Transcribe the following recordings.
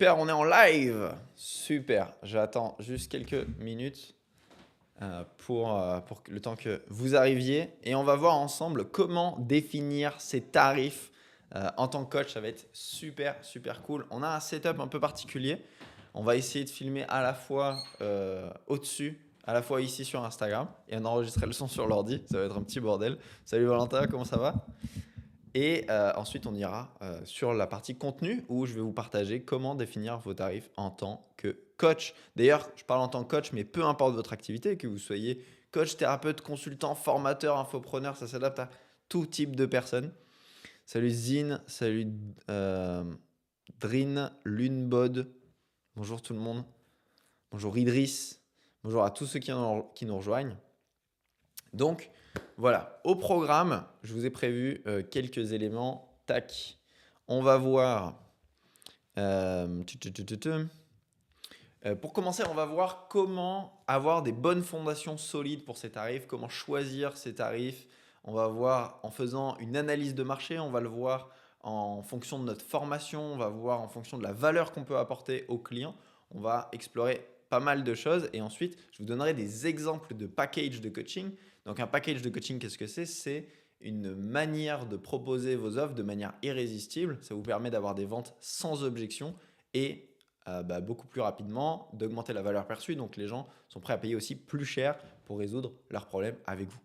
Super, on est en live. Super. J'attends juste quelques minutes pour le temps que vous arriviez. Et on va voir ensemble comment définir ses tarifs en tant que coach. Ça va être super, super cool. On a un setup un peu particulier. On va essayer de filmer à la fois au-dessus, à la fois ici sur Instagram et on enregistrer le son sur l'ordi. Ça va être un petit bordel. Salut Valentin, comment ça va? Et ensuite, on ira sur la partie contenu où je vais vous partager comment définir vos tarifs en tant que coach. D'ailleurs, je parle en tant que coach, mais peu importe votre activité, que vous soyez coach, thérapeute, consultant, formateur, infopreneur, ça s'adapte à tout type de personnes. Salut Zine, salut euh, Drin, Lunebod, bonjour tout le monde, bonjour Idriss, bonjour à tous ceux qui nous rejoignent. Donc, voilà, au programme, je vous ai prévu quelques éléments. Tac. On va voir. euh, tu, tu, tu, tu, tu. Pour commencer, on va voir comment avoir des bonnes fondations solides pour ces tarifs, comment choisir ces tarifs. On va voir en faisant une analyse de marché, on va le voir en fonction de notre formation, on va voir en fonction de la valeur qu'on peut apporter aux clients. On va explorer pas mal de choses et ensuite, je vous donnerai des exemples de package de coaching. Donc un package de coaching, qu'est-ce que c'est? C'est une manière de proposer vos offres de manière irrésistible. Ça vous permet d'avoir des ventes sans objection et beaucoup plus rapidement, d'augmenter la valeur perçue. Donc les gens sont prêts à payer aussi plus cher pour résoudre leurs problèmes avec vous.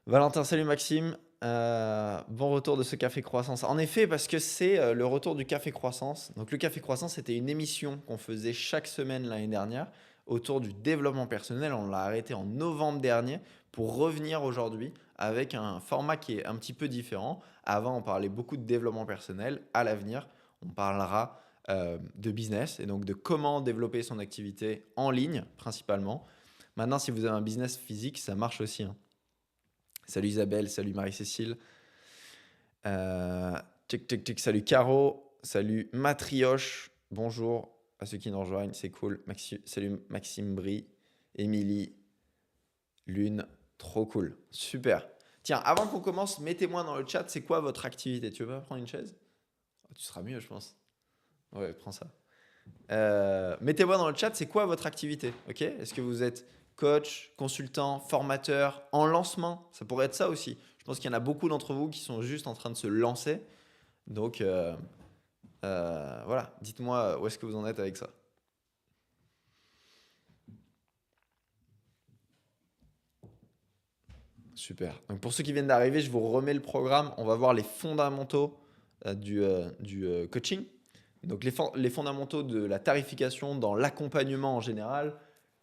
Valentin, salut Maxime. Bon retour de ce Café Croissance. En effet, parce que c'est le retour du Café Croissance. Donc le Café Croissance, c'était une émission qu'on faisait chaque semaine l'année dernière autour du développement personnel. On l'a arrêté en novembre dernier pour revenir aujourd'hui avec un format qui est un petit peu différent. Avant, on parlait beaucoup de développement personnel. À l'avenir, on parlera de business et donc de comment développer son activité en ligne principalement. Maintenant, si vous avez un business physique, ça marche aussi, hein. Salut Isabelle, salut Marie-Cécile. Euh, salut Caro, salut Matrioche. Bonjour à ceux qui nous rejoignent, c'est cool. Salut Maxime Brie, Émilie, Lune, trop cool. Super. Tiens, avant qu'on commence, mettez-moi dans le chat, c'est quoi votre activité? Tu veux pas prendre une chaise? Oh, tu seras mieux, je pense. Ouais, prends ça. Mettez-moi dans le chat, c'est quoi votre activité? Ok? Est-ce que vous êtes coach, consultant, formateur, en lancement? Ça pourrait être ça aussi. Je pense qu'il y en a beaucoup d'entre vous qui sont juste en train de se lancer. Donc voilà, dites-moi où est-ce que vous en êtes avec ça. Super. Donc pour ceux qui viennent d'arriver, je vous remets le programme. On va voir les fondamentaux du coaching. Donc les fondamentaux de la tarification dans l'accompagnement en général,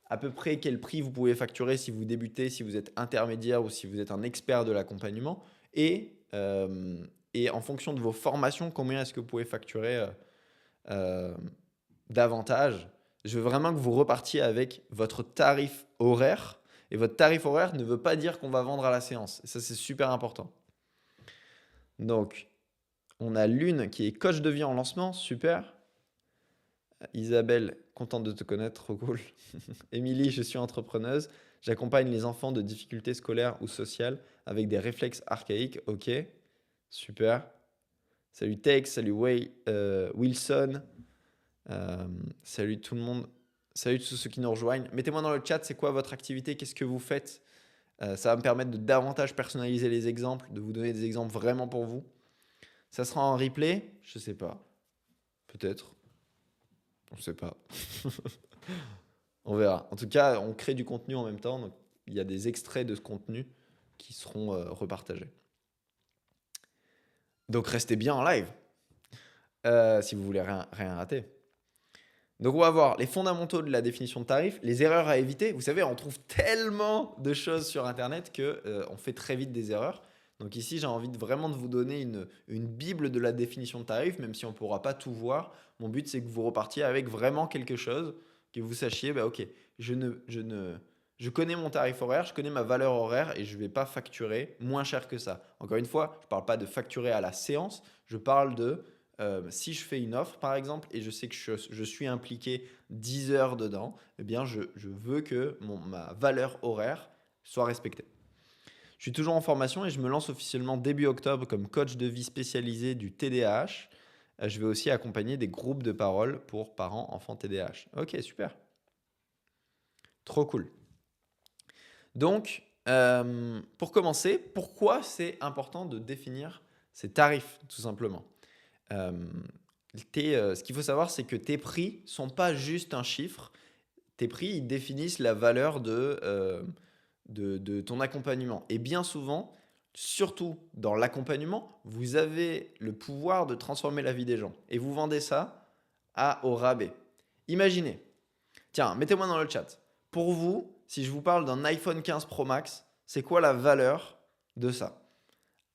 à peu près quel prix vous pouvez facturer si vous débutez, si vous êtes intermédiaire ou si vous êtes un expert de l'accompagnement. Et en fonction de vos formations, combien est-ce que vous pouvez facturer euh, davantage. Je veux vraiment que vous repartiez avec votre tarif horaire. Et votre tarif horaire ne veut pas dire qu'on va vendre à la séance. Et ça, c'est super important. Donc, on a Lune qui est coach de vie en lancement, super. Isabelle, contente de te connaître, trop cool. Émilie, je suis entrepreneuse. J'accompagne les enfants de difficultés scolaires ou sociales avec des réflexes archaïques. Ok, super. Salut Tex, salut Wilson. Salut tout le monde. Salut tous ceux qui nous rejoignent. Mettez-moi dans le chat, c'est quoi votre activité? Qu'est-ce que vous faites? Ça va me permettre de davantage personnaliser les exemples, de vous donner des exemples vraiment pour vous. Ça sera en replay? Je sais pas. Peut-être. On sait pas. On verra. En tout cas, on crée du contenu en même temps. Donc, il y a des extraits de ce contenu qui seront repartagés. Donc, restez bien en live si vous voulez rien rater. Donc, on va voir les fondamentaux de la définition de tarif, les erreurs à éviter. Vous savez, on trouve tellement de choses sur Internet qu'on fait très vite des erreurs. Donc ici, j'ai envie vraiment de vous donner une bible de la définition de tarif, même si on ne pourra pas tout voir. Mon but, c'est que vous repartiez avec vraiment quelque chose, que vous sachiez, bah, ok, je connais mon tarif horaire, je connais ma valeur horaire et je ne vais pas facturer moins cher que ça. Encore une fois, je ne parle pas de facturer à la séance, je parle de si je fais une offre par exemple et je sais que je suis impliqué 10 heures dedans, eh bien je veux que ma valeur horaire soit respectée. Je suis toujours en formation et je me lance officiellement début octobre comme coach de vie spécialisé du TDAH. je vais aussi accompagner des groupes de parole pour parents, enfants TDAH. Ok, super. Trop cool. Donc, pour commencer, pourquoi c'est important de définir ces tarifs, tout simplement? Euh, Ce qu'il faut savoir, c'est que tes prix sont pas juste un chiffre. Tes prix, ils définissent la valeur de ton accompagnement. Et bien souvent, surtout dans l'accompagnement, vous avez le pouvoir de transformer la vie des gens. Et vous vendez ça au rabais. Imaginez, tiens, mettez-moi dans le chat. Pour vous, si je vous parle d'un iPhone 15 Pro Max, c'est quoi la valeur de ça?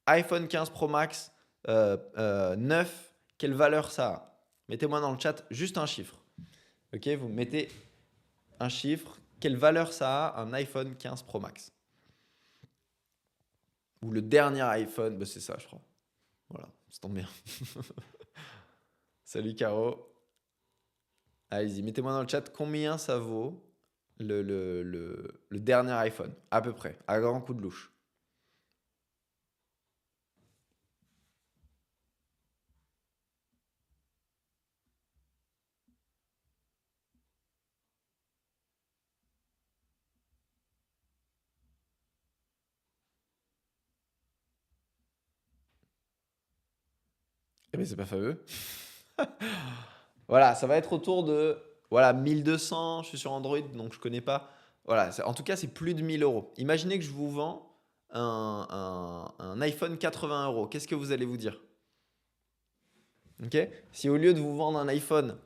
iPhone 15 Pro Max 9, quelle valeur ça a? Mettez-moi dans le chat juste un chiffre. Ok, vous mettez un chiffre. Quelle valeur ça a un iPhone 15 Pro Max? Ou le dernier iPhone, bah c'est ça, je crois. Voilà, ça tombe bien. Salut Caro. Allez-y, mettez-moi dans le chat combien ça vaut le dernier iPhone, à peu près, à grand coup de louche. Eh bien, c'est pas fameux. Voilà, ça va être autour de voilà, 1200. Je suis sur Android, donc je connais pas. Voilà, en tout cas, c'est plus de 1000 euros. Imaginez que je vous vends un iPhone 80 euros. Qu'est-ce que vous allez vous dire? Ok. Si au lieu de vous vendre un iPhone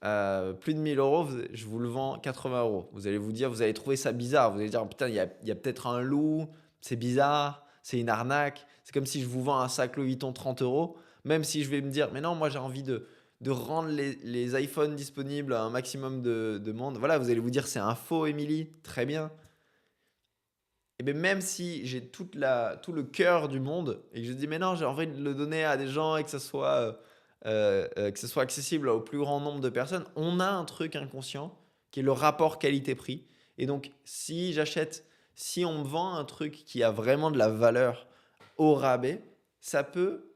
plus de 1000 euros, je vous le vends 80 euros. Vous allez vous dire, vous allez trouver ça bizarre. Vous allez dire, putain, il y a peut-être un loup, c'est bizarre, c'est une arnaque. C'est comme si je vous vends un sac Louis Vuitton 30 euros. Même si je vais me dire, mais non, moi j'ai envie de rendre les iPhones disponibles à un maximum de monde. Voilà, vous allez vous dire, c'est un faux, Émilie. Très bien. Et bien même si j'ai tout le cœur du monde et que je dis, mais non, j'ai envie de le donner à des gens et que ce soit accessible au plus grand nombre de personnes, on a un truc inconscient qui est le rapport qualité-prix. Et donc, si on me vend un truc qui a vraiment de la valeur au rabais, ça peut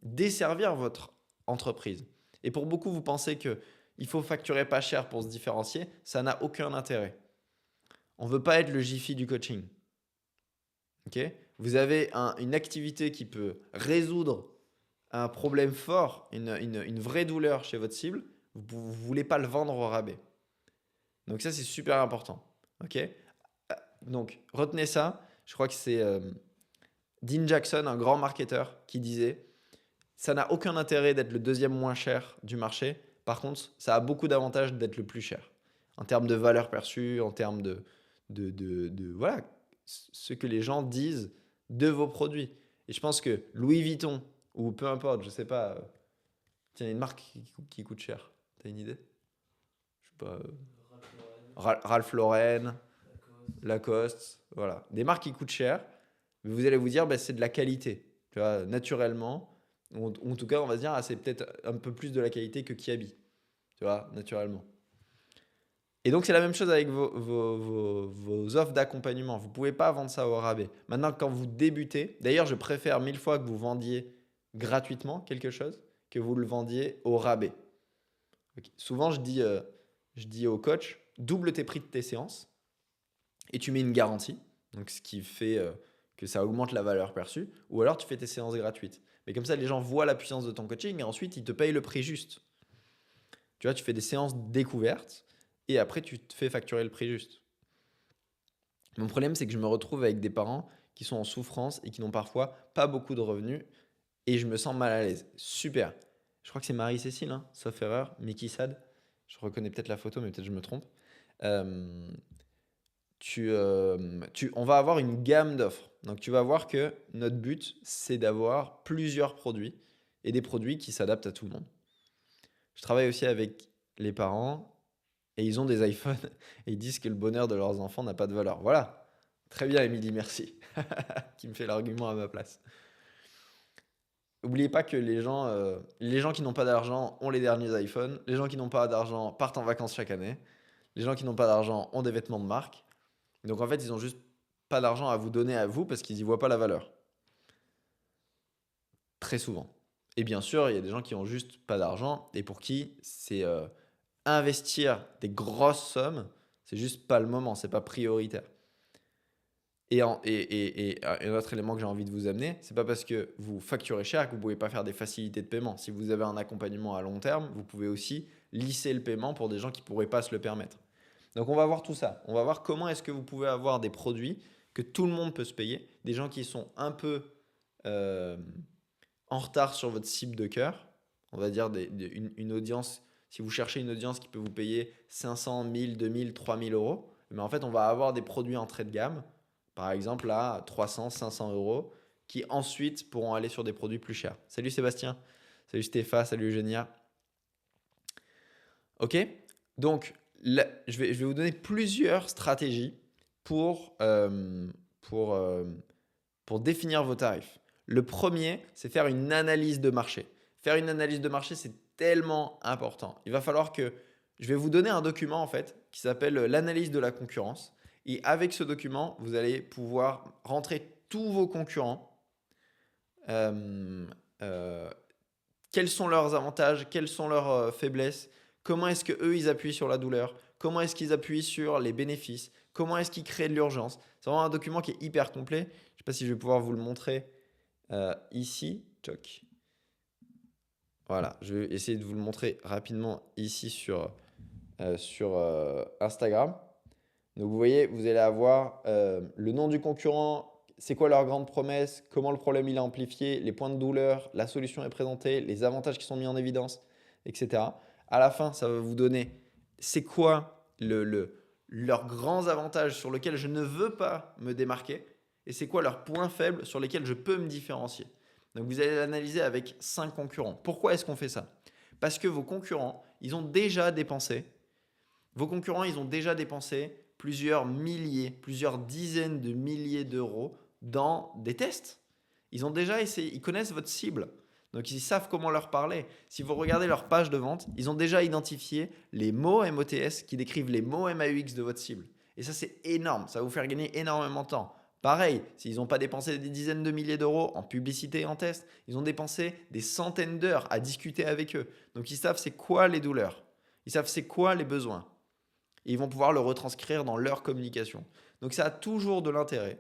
desservir votre entreprise. Et pour beaucoup, vous pensez que il faut facturer pas cher pour se différencier, ça n'a aucun intérêt. On ne veut pas être le Jiffy du coaching. Ok. Vous avez une activité qui peut résoudre un problème fort, une vraie douleur chez votre cible, vous ne voulez pas le vendre au rabais. Donc ça, c'est super important. Ok. Donc retenez ça. Je crois que c'est Dean Jackson, un grand marketeur, qui disait, ça n'a aucun intérêt d'être le deuxième moins cher du marché. Par contre, ça a beaucoup d'avantages d'être le plus cher. En termes de valeur perçue, en termes voilà, ce que les gens disent de vos produits. Et je pense que Louis Vuitton, ou peu importe, je sais pas, tiens, il y a une marque qui coûte cher. T'as une idée? Je sais pas. Ralph Lauren, Lacoste, voilà. Des marques qui coûtent cher, mais vous allez vous dire, bah, c'est de la qualité. Tu vois, naturellement. Ou en tout cas, on va se dire, ah, c'est peut-être un peu plus de la qualité que Kiabi. Tu vois, naturellement. Et donc, c'est la même chose avec vos offres d'accompagnement. Vous ne pouvez pas vendre ça au rabais. Maintenant, quand vous débutez, d'ailleurs, je préfère 1000 fois que vous vendiez gratuitement quelque chose que vous le vendiez au rabais. Ok. Souvent, je dis au coach, double tes prix de tes séances et tu mets une garantie. Donc, ce qui fait que ça augmente la valeur perçue. Ou alors, tu fais tes séances gratuites. Mais comme ça, les gens voient la puissance de ton coaching et ensuite, ils te payent le prix juste. Tu vois, tu fais des séances découvertes et après, tu te fais facturer le prix juste. Mon problème, c'est que je me retrouve avec des parents qui sont en souffrance et qui n'ont parfois pas beaucoup de revenus et je me sens mal à l'aise. Super. Je crois que c'est Marie-Cécile, hein, sauf erreur, Mickey Sad. Je reconnais peut-être la photo, mais peut-être je me trompe. Euh, on va avoir une gamme d'offres. Donc tu vas voir que notre but, c'est d'avoir plusieurs produits et des produits qui s'adaptent à tout le monde. Je travaille aussi avec les parents et ils ont des iPhones et ils disent que le bonheur de leurs enfants n'a pas de valeur. Voilà. Très bien, Émilie, merci. Qui me fait l'argument à ma place. N'oubliez pas que les gens qui n'ont pas d'argent ont les derniers iPhones. Les gens qui n'ont pas d'argent partent en vacances chaque année. Les gens qui n'ont pas d'argent ont des vêtements de marque. Donc en fait, ils ont juste pas d'argent à vous donner à vous parce qu'ils n'y voient pas la valeur. Très souvent. Et bien sûr, il y a des gens qui ont juste pas d'argent et pour qui c'est investir des grosses sommes, c'est juste pas le moment, c'est pas prioritaire. Et un autre élément que j'ai envie de vous amener, c'est pas parce que vous facturez cher que vous pouvez pas faire des facilités de paiement. Si vous avez un accompagnement à long terme, vous pouvez aussi lisser le paiement pour des gens qui pourraient pas se le permettre. Donc on va voir tout ça. On va voir comment est-ce que vous pouvez avoir des produits que tout le monde peut se payer, des gens qui sont un peu euh, en retard sur votre cible de cœur. On va dire une audience, si vous cherchez une audience qui peut vous payer 500, 1000, 2000, 3000 euros, mais en fait on va avoir des produits entrée de gamme, par exemple à 300, 500 euros, qui ensuite pourront aller sur des produits plus chers. Salut Sébastien, salut Stéphane, salut Eugénia. Ok. Donc, là, je vais vous donner plusieurs stratégies pour, euh, pour, euh, pour définir vos tarifs. Le premier, c'est faire une analyse de marché. Faire une analyse de marché, c'est tellement important. Il va falloir que je vais vous donner un document en fait qui s'appelle l'analyse de la concurrence. Et avec ce document, vous allez pouvoir rentrer tous vos concurrents. euh, euh, Quels sont leurs avantages, quelles sont leurs faiblesses, comment est-ce que eux ils appuient sur la douleur, comment est-ce qu'ils appuient sur les bénéfices, comment est-ce qu'ils créent de l'urgence. C'est vraiment un document qui est hyper complet. Je ne sais pas si je vais pouvoir vous le montrer ici. Toc. Voilà, je vais essayer de vous le montrer rapidement ici sur Instagram. Donc vous voyez, vous allez avoir le nom du concurrent, c'est quoi leur grande promesse, comment le problème il est amplifié, les points de douleur, la solution est présentée, les avantages qui sont mis en évidence, etc. À la fin, ça va vous donner c'est quoi leurs grands avantages sur lesquels je ne veux pas me démarquer et c'est quoi leurs points faibles sur lesquels je peux me différencier. Donc vous allez l'analyser avec 5 concurrents. Pourquoi est-ce qu'on fait ça? Parce que vos concurrents, ils ont déjà dépensé plusieurs milliers, plusieurs dizaines de milliers d'euros dans des tests. Ils ont déjà essayé, ils connaissent votre cible. Donc ils savent comment leur parler. Si vous regardez leur page de vente, ils ont déjà identifié les mots MOTS qui décrivent les mots MAUX de votre cible. Et ça, c'est énorme. Ça va vous faire gagner énormément de temps. Pareil, s'ils n'ont pas dépensé des dizaines de milliers d'euros en publicité et en test, ils ont dépensé des centaines d'heures à discuter avec eux. Donc ils savent c'est quoi les douleurs. Ils savent c'est quoi les besoins. Et ils vont pouvoir le retranscrire dans leur communication. Donc ça a toujours de l'intérêt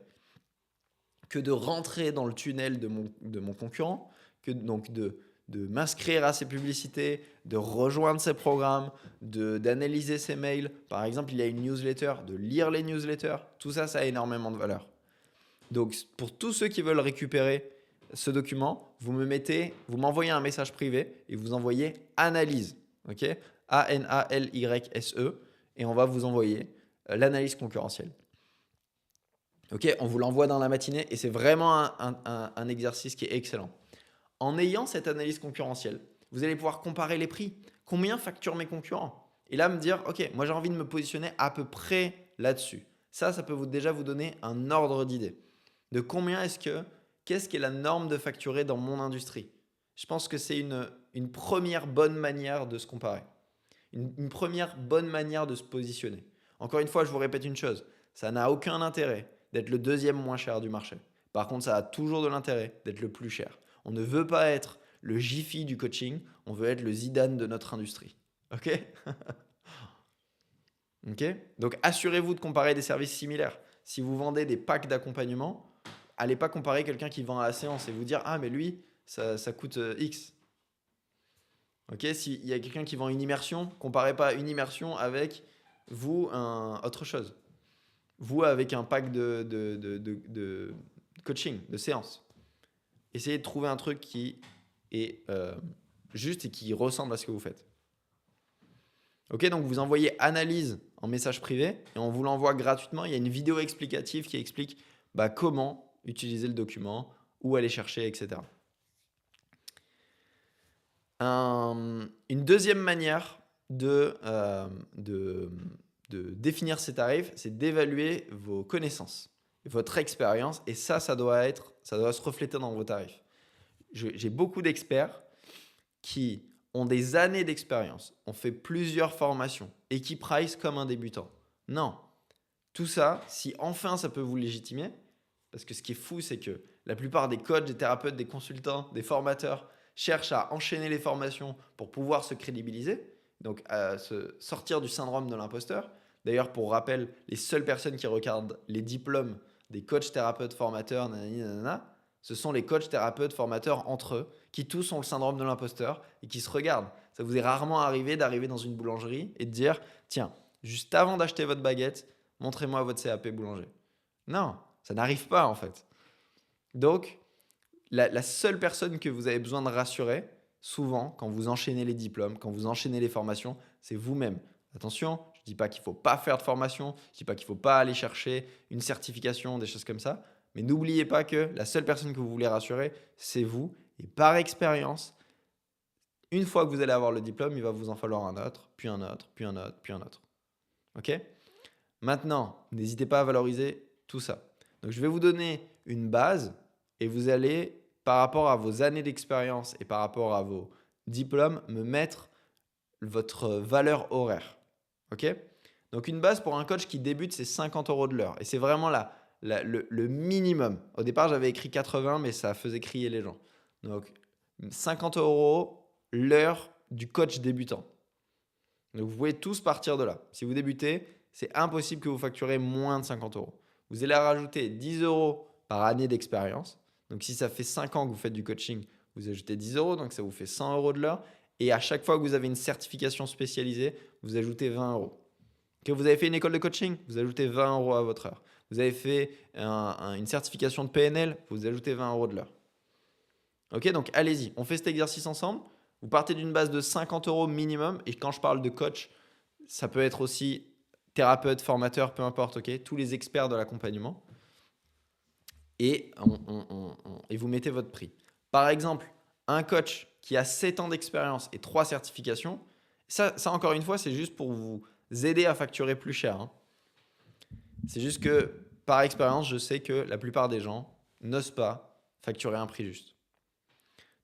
que de rentrer dans le tunnel de mon concurrent, donc de m'inscrire à ses publicités, de rejoindre ses programmes, d'analyser ses mails. Par exemple, il y a une newsletter, de lire les newsletters. Tout ça, ça a énormément de valeur. Donc, pour tous ceux qui veulent récupérer ce document, vous m'envoyez un message privé et vous envoyez analyse. Ok, ANALYSE. Et on va vous envoyer l'analyse concurrentielle. Ok, on vous l'envoie dans la matinée et c'est vraiment un exercice qui est excellent. En ayant cette analyse concurrentielle, vous allez pouvoir comparer les prix. Combien facturent mes concurrents? Et là, me dire, ok, moi j'ai envie de me positionner à peu près là-dessus. Ça peut déjà vous donner un ordre d'idée de qu'est-ce qui est la norme de facturer dans mon industrie. Je pense que c'est une première bonne manière de se comparer. Une première bonne manière de se positionner. Encore une fois, je vous répète une chose, ça n'a aucun intérêt d'être le deuxième moins cher du marché. Par contre, ça a toujours de l'intérêt d'être le plus cher. On ne veut pas être le Jiffy du coaching, on veut être le Zidane de notre industrie. Ok? Ok? Donc assurez-vous de comparer des services similaires. Si vous vendez des packs d'accompagnement, allez pas comparer quelqu'un qui vend à la séance et vous dire ah mais lui ça coûte X. Ok? S'il y a quelqu'un qui vend une immersion, comparez pas une immersion avec vous autre chose. Vous avec un pack de coaching, de séance. Essayez de trouver un truc qui est juste et qui ressemble à ce que vous faites. Ok, donc vous envoyez analyse en message privé et on vous l'envoie gratuitement. Il y a une vidéo explicative qui explique comment utiliser le document, où aller chercher, etc. Une deuxième manière de définir ces tarifs, c'est d'évaluer vos connaissances, votre expérience, et ça doit se refléter dans vos tarifs. J'ai beaucoup d'experts qui ont des années d'expérience, ont fait plusieurs formations et qui price comme un débutant. Non, tout ça, si enfin ça peut vous légitimer, parce que ce qui est fou, c'est que la plupart des coachs, des thérapeutes, des consultants, des formateurs cherche à enchaîner les formations pour pouvoir se crédibiliser, donc à se sortir du syndrome de l'imposteur. D'ailleurs, pour rappel, les seules personnes qui regardent les diplômes des coachs, thérapeutes, formateurs, nanani, nanana, ce sont les coachs, thérapeutes, formateurs entre eux, qui tous ont le syndrome de l'imposteur et qui se regardent. Ça vous est rarement arrivé d'arriver dans une boulangerie et de dire, tiens, juste avant d'acheter votre baguette, montrez-moi votre CAP boulanger. Non, ça n'arrive pas en fait. Donc, la seule personne que vous avez besoin de rassurer, souvent, quand vous enchaînez les diplômes, quand vous enchaînez les formations, c'est vous-même. Attention, je ne dis pas qu'il ne faut pas faire de formation, je ne dis pas qu'il ne faut pas aller chercher une certification, des choses comme ça, mais n'oubliez pas que la seule personne que vous voulez rassurer, c'est vous. Et par expérience, une fois que vous allez avoir le diplôme, il va vous en falloir un autre, puis un autre, puis un autre, puis un autre. OK? Maintenant, n'hésitez pas à valoriser tout ça. Donc, je vais vous donner une base et vous allez, par rapport à vos années d'expérience et par rapport à vos diplômes, me mettre votre valeur horaire. OK? Donc, une base pour un coach qui débute, c'est 50 € de l'heure. Et c'est vraiment le minimum. Au départ, j'avais écrit 80, mais ça faisait crier les gens. Donc, 50 € l'heure du coach débutant. Donc, vous pouvez tous partir de là. Si vous débutez, c'est impossible que vous facturez moins de 50 €. Vous allez rajouter 10 € par année d'expérience. Donc, si ça fait 5 ans que vous faites du coaching, vous ajoutez 10 €, donc ça vous fait 100 € de l'heure. Et à chaque fois que vous avez une certification spécialisée, vous ajoutez 20 €. Que vous avez fait une école de coaching, vous ajoutez 20 € à votre heure. Vous avez fait une certification de PNL, vous ajoutez 20 € de l'heure. Ok, donc allez-y, on fait cet exercice ensemble. Vous partez d'une base de 50 € minimum. Et quand je parle de coach, ça peut être aussi thérapeute, formateur, peu importe, ok, tous les experts de l'accompagnement. Et vous mettez votre prix. Par exemple, un coach qui a 7 ans d'expérience et 3 certifications, ça encore une fois, c'est juste pour vous aider à facturer plus cher. Hein. C'est juste que, par expérience, je sais que la plupart des gens n'osent pas facturer un prix juste.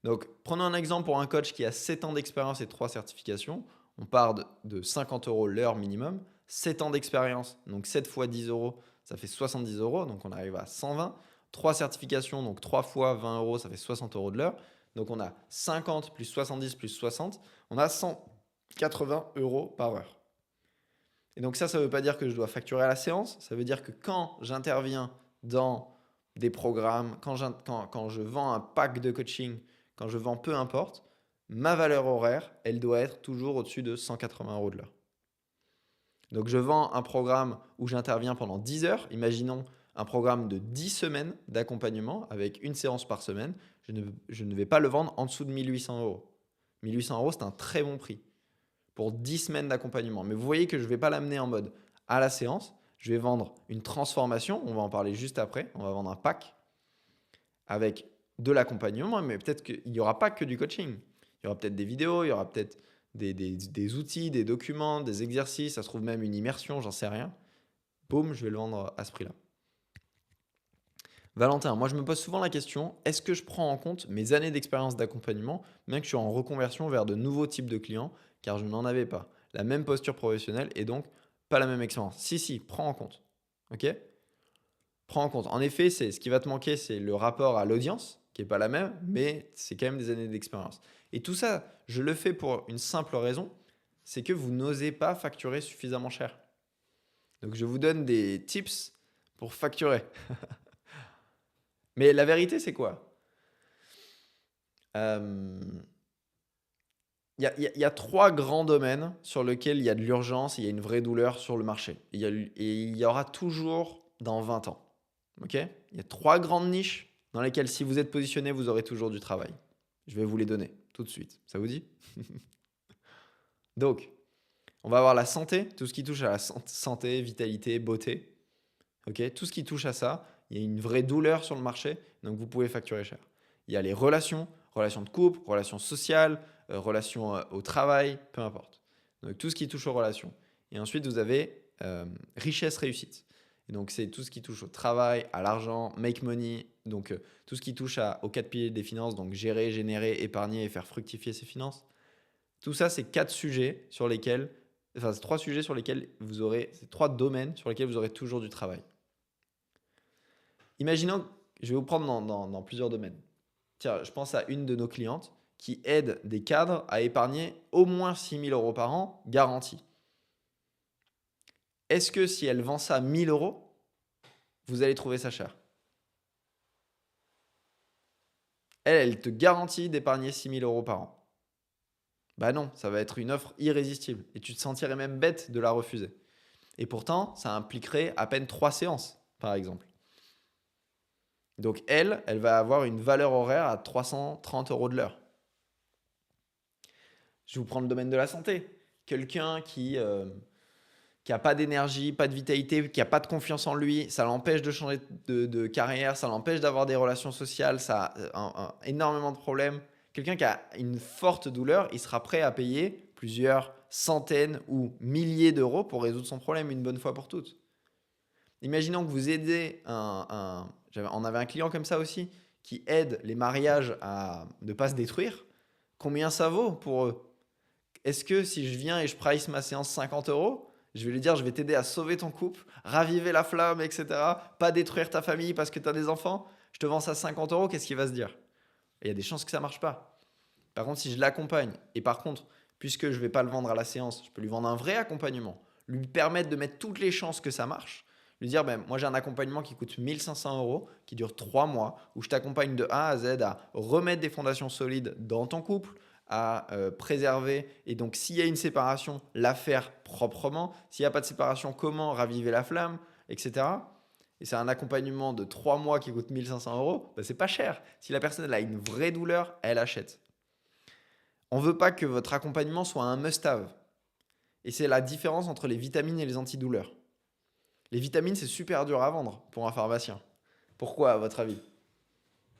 Donc, prenons un exemple pour un coach qui a 7 ans d'expérience et 3 certifications. On part de 50 € l'heure minimum. 7 ans d'expérience, donc 7 fois 10 €, ça fait 70 €. Donc, on arrive à 120. 3 certifications, donc 3 fois 20 €, ça fait 60 € de l'heure. Donc, on a 50 plus 70 plus 60. On a 180 € par heure. Et donc ça ne veut pas dire que je dois facturer à la séance. Ça veut dire que quand j'interviens dans des programmes, quand je vends un pack de coaching, quand je vends peu importe, ma valeur horaire, elle doit être toujours au-dessus de 180 € de l'heure. Donc je vends un programme où j'interviens pendant 10 heures. Imaginons un programme de 10 semaines d'accompagnement avec une séance par semaine. Je ne vais pas le vendre en dessous de 1 800 €. 1 800 €, c'est un très bon prix pour 10 semaines d'accompagnement. Mais vous voyez que je ne vais pas l'amener en mode à la séance. Je vais vendre une transformation. On va en parler juste après. On va vendre un pack avec de l'accompagnement. Mais peut-être qu'il n'y aura pas que du coaching. Il y aura peut-être des vidéos, il y aura peut-être des outils, des documents, des exercices. Ça se trouve même une immersion, j'en sais rien. Boum, je vais le vendre à ce prix-là. Valentin, moi je me pose souvent la question, est-ce que je prends en compte mes années d'expérience d'accompagnement, bien que je suis en reconversion vers de nouveaux types de clients, car je n'en avais pas la même posture professionnelle et donc pas la même expérience. Si, prends en compte. Ok? Prends en compte. En effet, ce qui va te manquer, c'est le rapport à l'audience, qui n'est pas la même, mais c'est quand même des années d'expérience. Et tout ça, je le fais pour une simple raison, c'est que vous n'osez pas facturer suffisamment cher. Donc je vous donne des tips pour facturer. Mais la vérité, c'est quoi? Il y a 3 grands domaines sur lesquels il y a de l'urgence et il y a une vraie douleur sur le marché. Et il y aura toujours dans 20 ans. Ok? Il y a 3 grandes niches dans lesquelles, si vous êtes positionné, vous aurez toujours du travail. Je vais vous les donner tout de suite. Ça vous dit? Donc, on va avoir la santé, tout ce qui touche à la santé, vitalité, beauté. Ok? Tout ce qui touche à ça, il y a une vraie douleur sur le marché, donc vous pouvez facturer cher. Il y a les relations de couple, relations sociales, relations au travail, peu importe. Donc tout ce qui touche aux relations. Et ensuite, vous avez richesse, réussite. Et donc c'est tout ce qui touche au travail, à l'argent, make money, donc tout ce qui touche aux 4 piliers des finances, donc gérer, générer, épargner et faire fructifier ses finances. Tout ça, c'est 4 sujets sur lesquels, enfin c'est 3 sujets sur lesquels vous aurez, c'est 3 domaines sur lesquels vous aurez toujours du travail. Imaginons, je vais vous prendre dans plusieurs domaines. Tiens, je pense à une de nos clientes qui aide des cadres à épargner au moins 6 000 euros par an, garantie. Est-ce que si elle vend ça 1 000 euros, vous allez trouver ça cher? Elle te garantit d'épargner 6 000 euros par an. Bah non, ça va être une offre irrésistible et tu te sentirais même bête de la refuser. Et pourtant, ça impliquerait à peine 3 séances, par exemple. Donc elle va avoir une valeur horaire à 330 euros de l'heure. Je vous prends le domaine de la santé. Quelqu'un qui n'a pas d'énergie, pas de vitalité, qui n'a pas de confiance en lui, ça l'empêche de changer de carrière, ça l'empêche d'avoir des relations sociales, ça a énormément de problèmes. Quelqu'un qui a une forte douleur, il sera prêt à payer plusieurs centaines ou milliers d'euros pour résoudre son problème une bonne fois pour toutes. Imaginons que vous aidez on avait un client comme ça aussi, qui aide les mariages à ne pas se détruire. Combien ça vaut pour eux? Est-ce que si je viens et je price ma séance 50 euros, je vais lui dire je vais t'aider à sauver ton couple, raviver la flamme, etc. Pas détruire ta famille parce que tu as des enfants. Je te vends ça 50 euros, qu'est-ce qu'il va se dire? Il y a des chances que ça ne marche pas. Par contre, si je l'accompagne, et par contre, puisque je ne vais pas le vendre à la séance, je peux lui vendre un vrai accompagnement, lui permettre de mettre toutes les chances que ça marche, lui dire moi j'ai un accompagnement qui coûte 1 500 euros, qui dure 3 mois, où je t'accompagne de A à Z à remettre des fondations solides dans ton couple, à préserver, et donc s'il y a une séparation, la faire proprement, s'il n'y a pas de séparation, comment raviver la flamme, etc. Et c'est un accompagnement de 3 mois qui coûte 1 500 euros, c'est pas cher. Si la personne elle a une vraie douleur, elle achète. On ne veut pas que votre accompagnement soit un must-have. Et c'est la différence entre les vitamines et les antidouleurs. Les vitamines, c'est super dur à vendre pour un pharmacien. Pourquoi, à votre avis?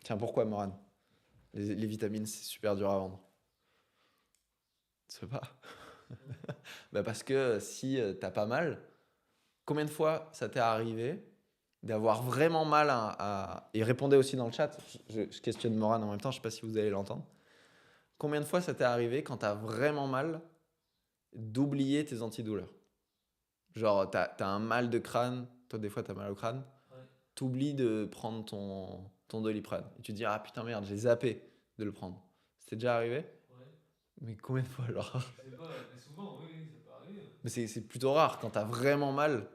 Tiens, pourquoi, Morane? Les vitamines, c'est super dur à vendre. Tu sais pas? Parce que si t'as pas mal, combien de fois ça t'est arrivé d'avoir vraiment mal et répondez aussi dans le chat, je questionne Morane en même temps, je sais pas si vous allez l'entendre. Combien de fois ça t'est arrivé quand t'as vraiment mal d'oublier tes antidouleurs? Genre, t'as un mal de crâne, toi des fois t'as mal au crâne, Ouais. t'oublies de prendre ton Doliprane. Et tu te dis, ah putain merde, j'ai zappé de le prendre. C'était déjà arrivé? Ouais. Mais combien de fois alors? Je sais pas, mais souvent, oui, ça peut arriver. Mais c'est plutôt rare, quand t'as vraiment mal,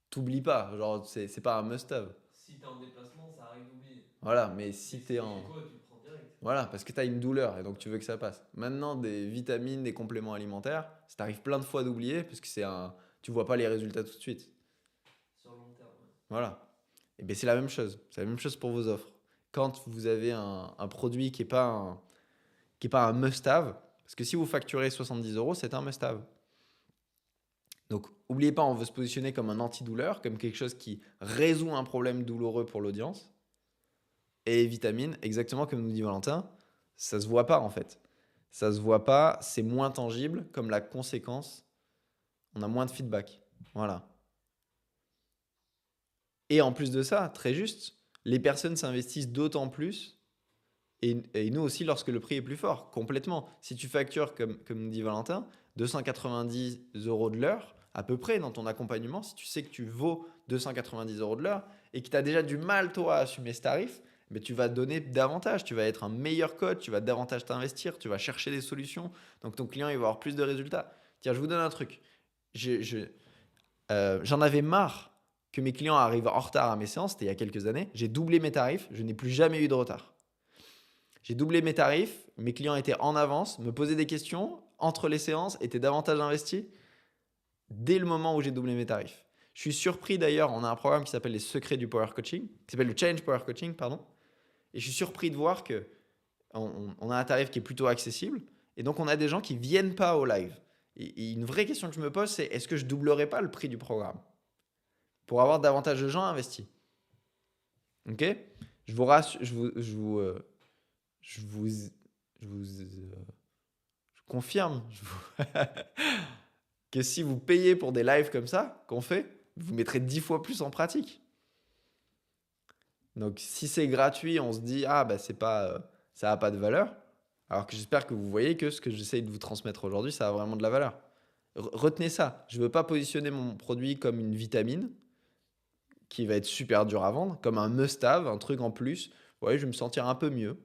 t'oublies pas. Genre, c'est pas un must-have. Si t'es en déplacement, ça arrive d'oublier. Voilà, mais Mais si si t'es t'es en... chez toi, tu le prends direct. Voilà, parce que t'as une douleur et donc tu veux que ça passe. Maintenant, des vitamines, des compléments alimentaires, ça t'arrive plein de fois d'oublier parce que tu vois pas les résultats tout de suite. Sur le long terme, ouais. Voilà. Et bien c'est la même chose. C'est la même chose pour vos offres. Quand vous avez un produit qui est pas un must-have, parce que si vous facturez 70 euros, c'est un must-have. Donc, n'oubliez pas, on veut se positionner comme un antidouleur, comme quelque chose qui résout un problème douloureux pour l'audience. Et les vitamines, exactement comme nous dit Valentin, ça se voit pas en fait. Ça se voit pas, c'est moins tangible, comme la conséquence, on a moins de feedback. Voilà. Et en plus de ça, très juste, les personnes s'investissent d'autant plus, et nous aussi lorsque le prix est plus fort, complètement. Si tu factures, comme dit Valentin, 290 euros de l'heure, à peu près dans ton accompagnement, si tu sais que tu vaux 290 euros de l'heure et que tu as déjà du mal, toi, à assumer ce tarif, mais tu vas donner davantage, tu vas être un meilleur coach, tu vas davantage t'investir, tu vas chercher des solutions, donc ton client il va avoir plus de résultats. Tiens, je vous donne un truc. J'en avais marre que mes clients arrivent en retard à mes séances, c'était il y a quelques années. J'ai doublé mes tarifs, je n'ai plus jamais eu de retard. J'ai doublé mes tarifs, mes clients étaient en avance, me posaient des questions entre les séances, étaient davantage investis dès le moment où j'ai doublé mes tarifs. Je suis surpris d'ailleurs, on a un programme qui s'appelle les secrets du power coaching, qui s'appelle le Change Power Coaching, pardon. Et je suis surpris de voir que on a un tarif qui est plutôt accessible, et donc on a des gens qui viennent pas au live. Et une vraie question que je me pose, c'est est-ce que je doublerai pas le prix du programme pour avoir davantage de gens investis? Ok? Je vous rassure, je confirme que si vous payez pour des lives comme ça, qu'on fait, vous mettrez 10 fois plus en pratique. Donc si c'est gratuit, on se dit c'est pas, ça n'a pas de valeur. Alors que j'espère que vous voyez que ce que j'essaye de vous transmettre aujourd'hui, ça a vraiment de la valeur. Retenez ça. Je ne veux pas positionner mon produit comme une vitamine qui va être super dur à vendre, comme un must-have, un truc en plus. Ouais, je vais me sentir un peu mieux,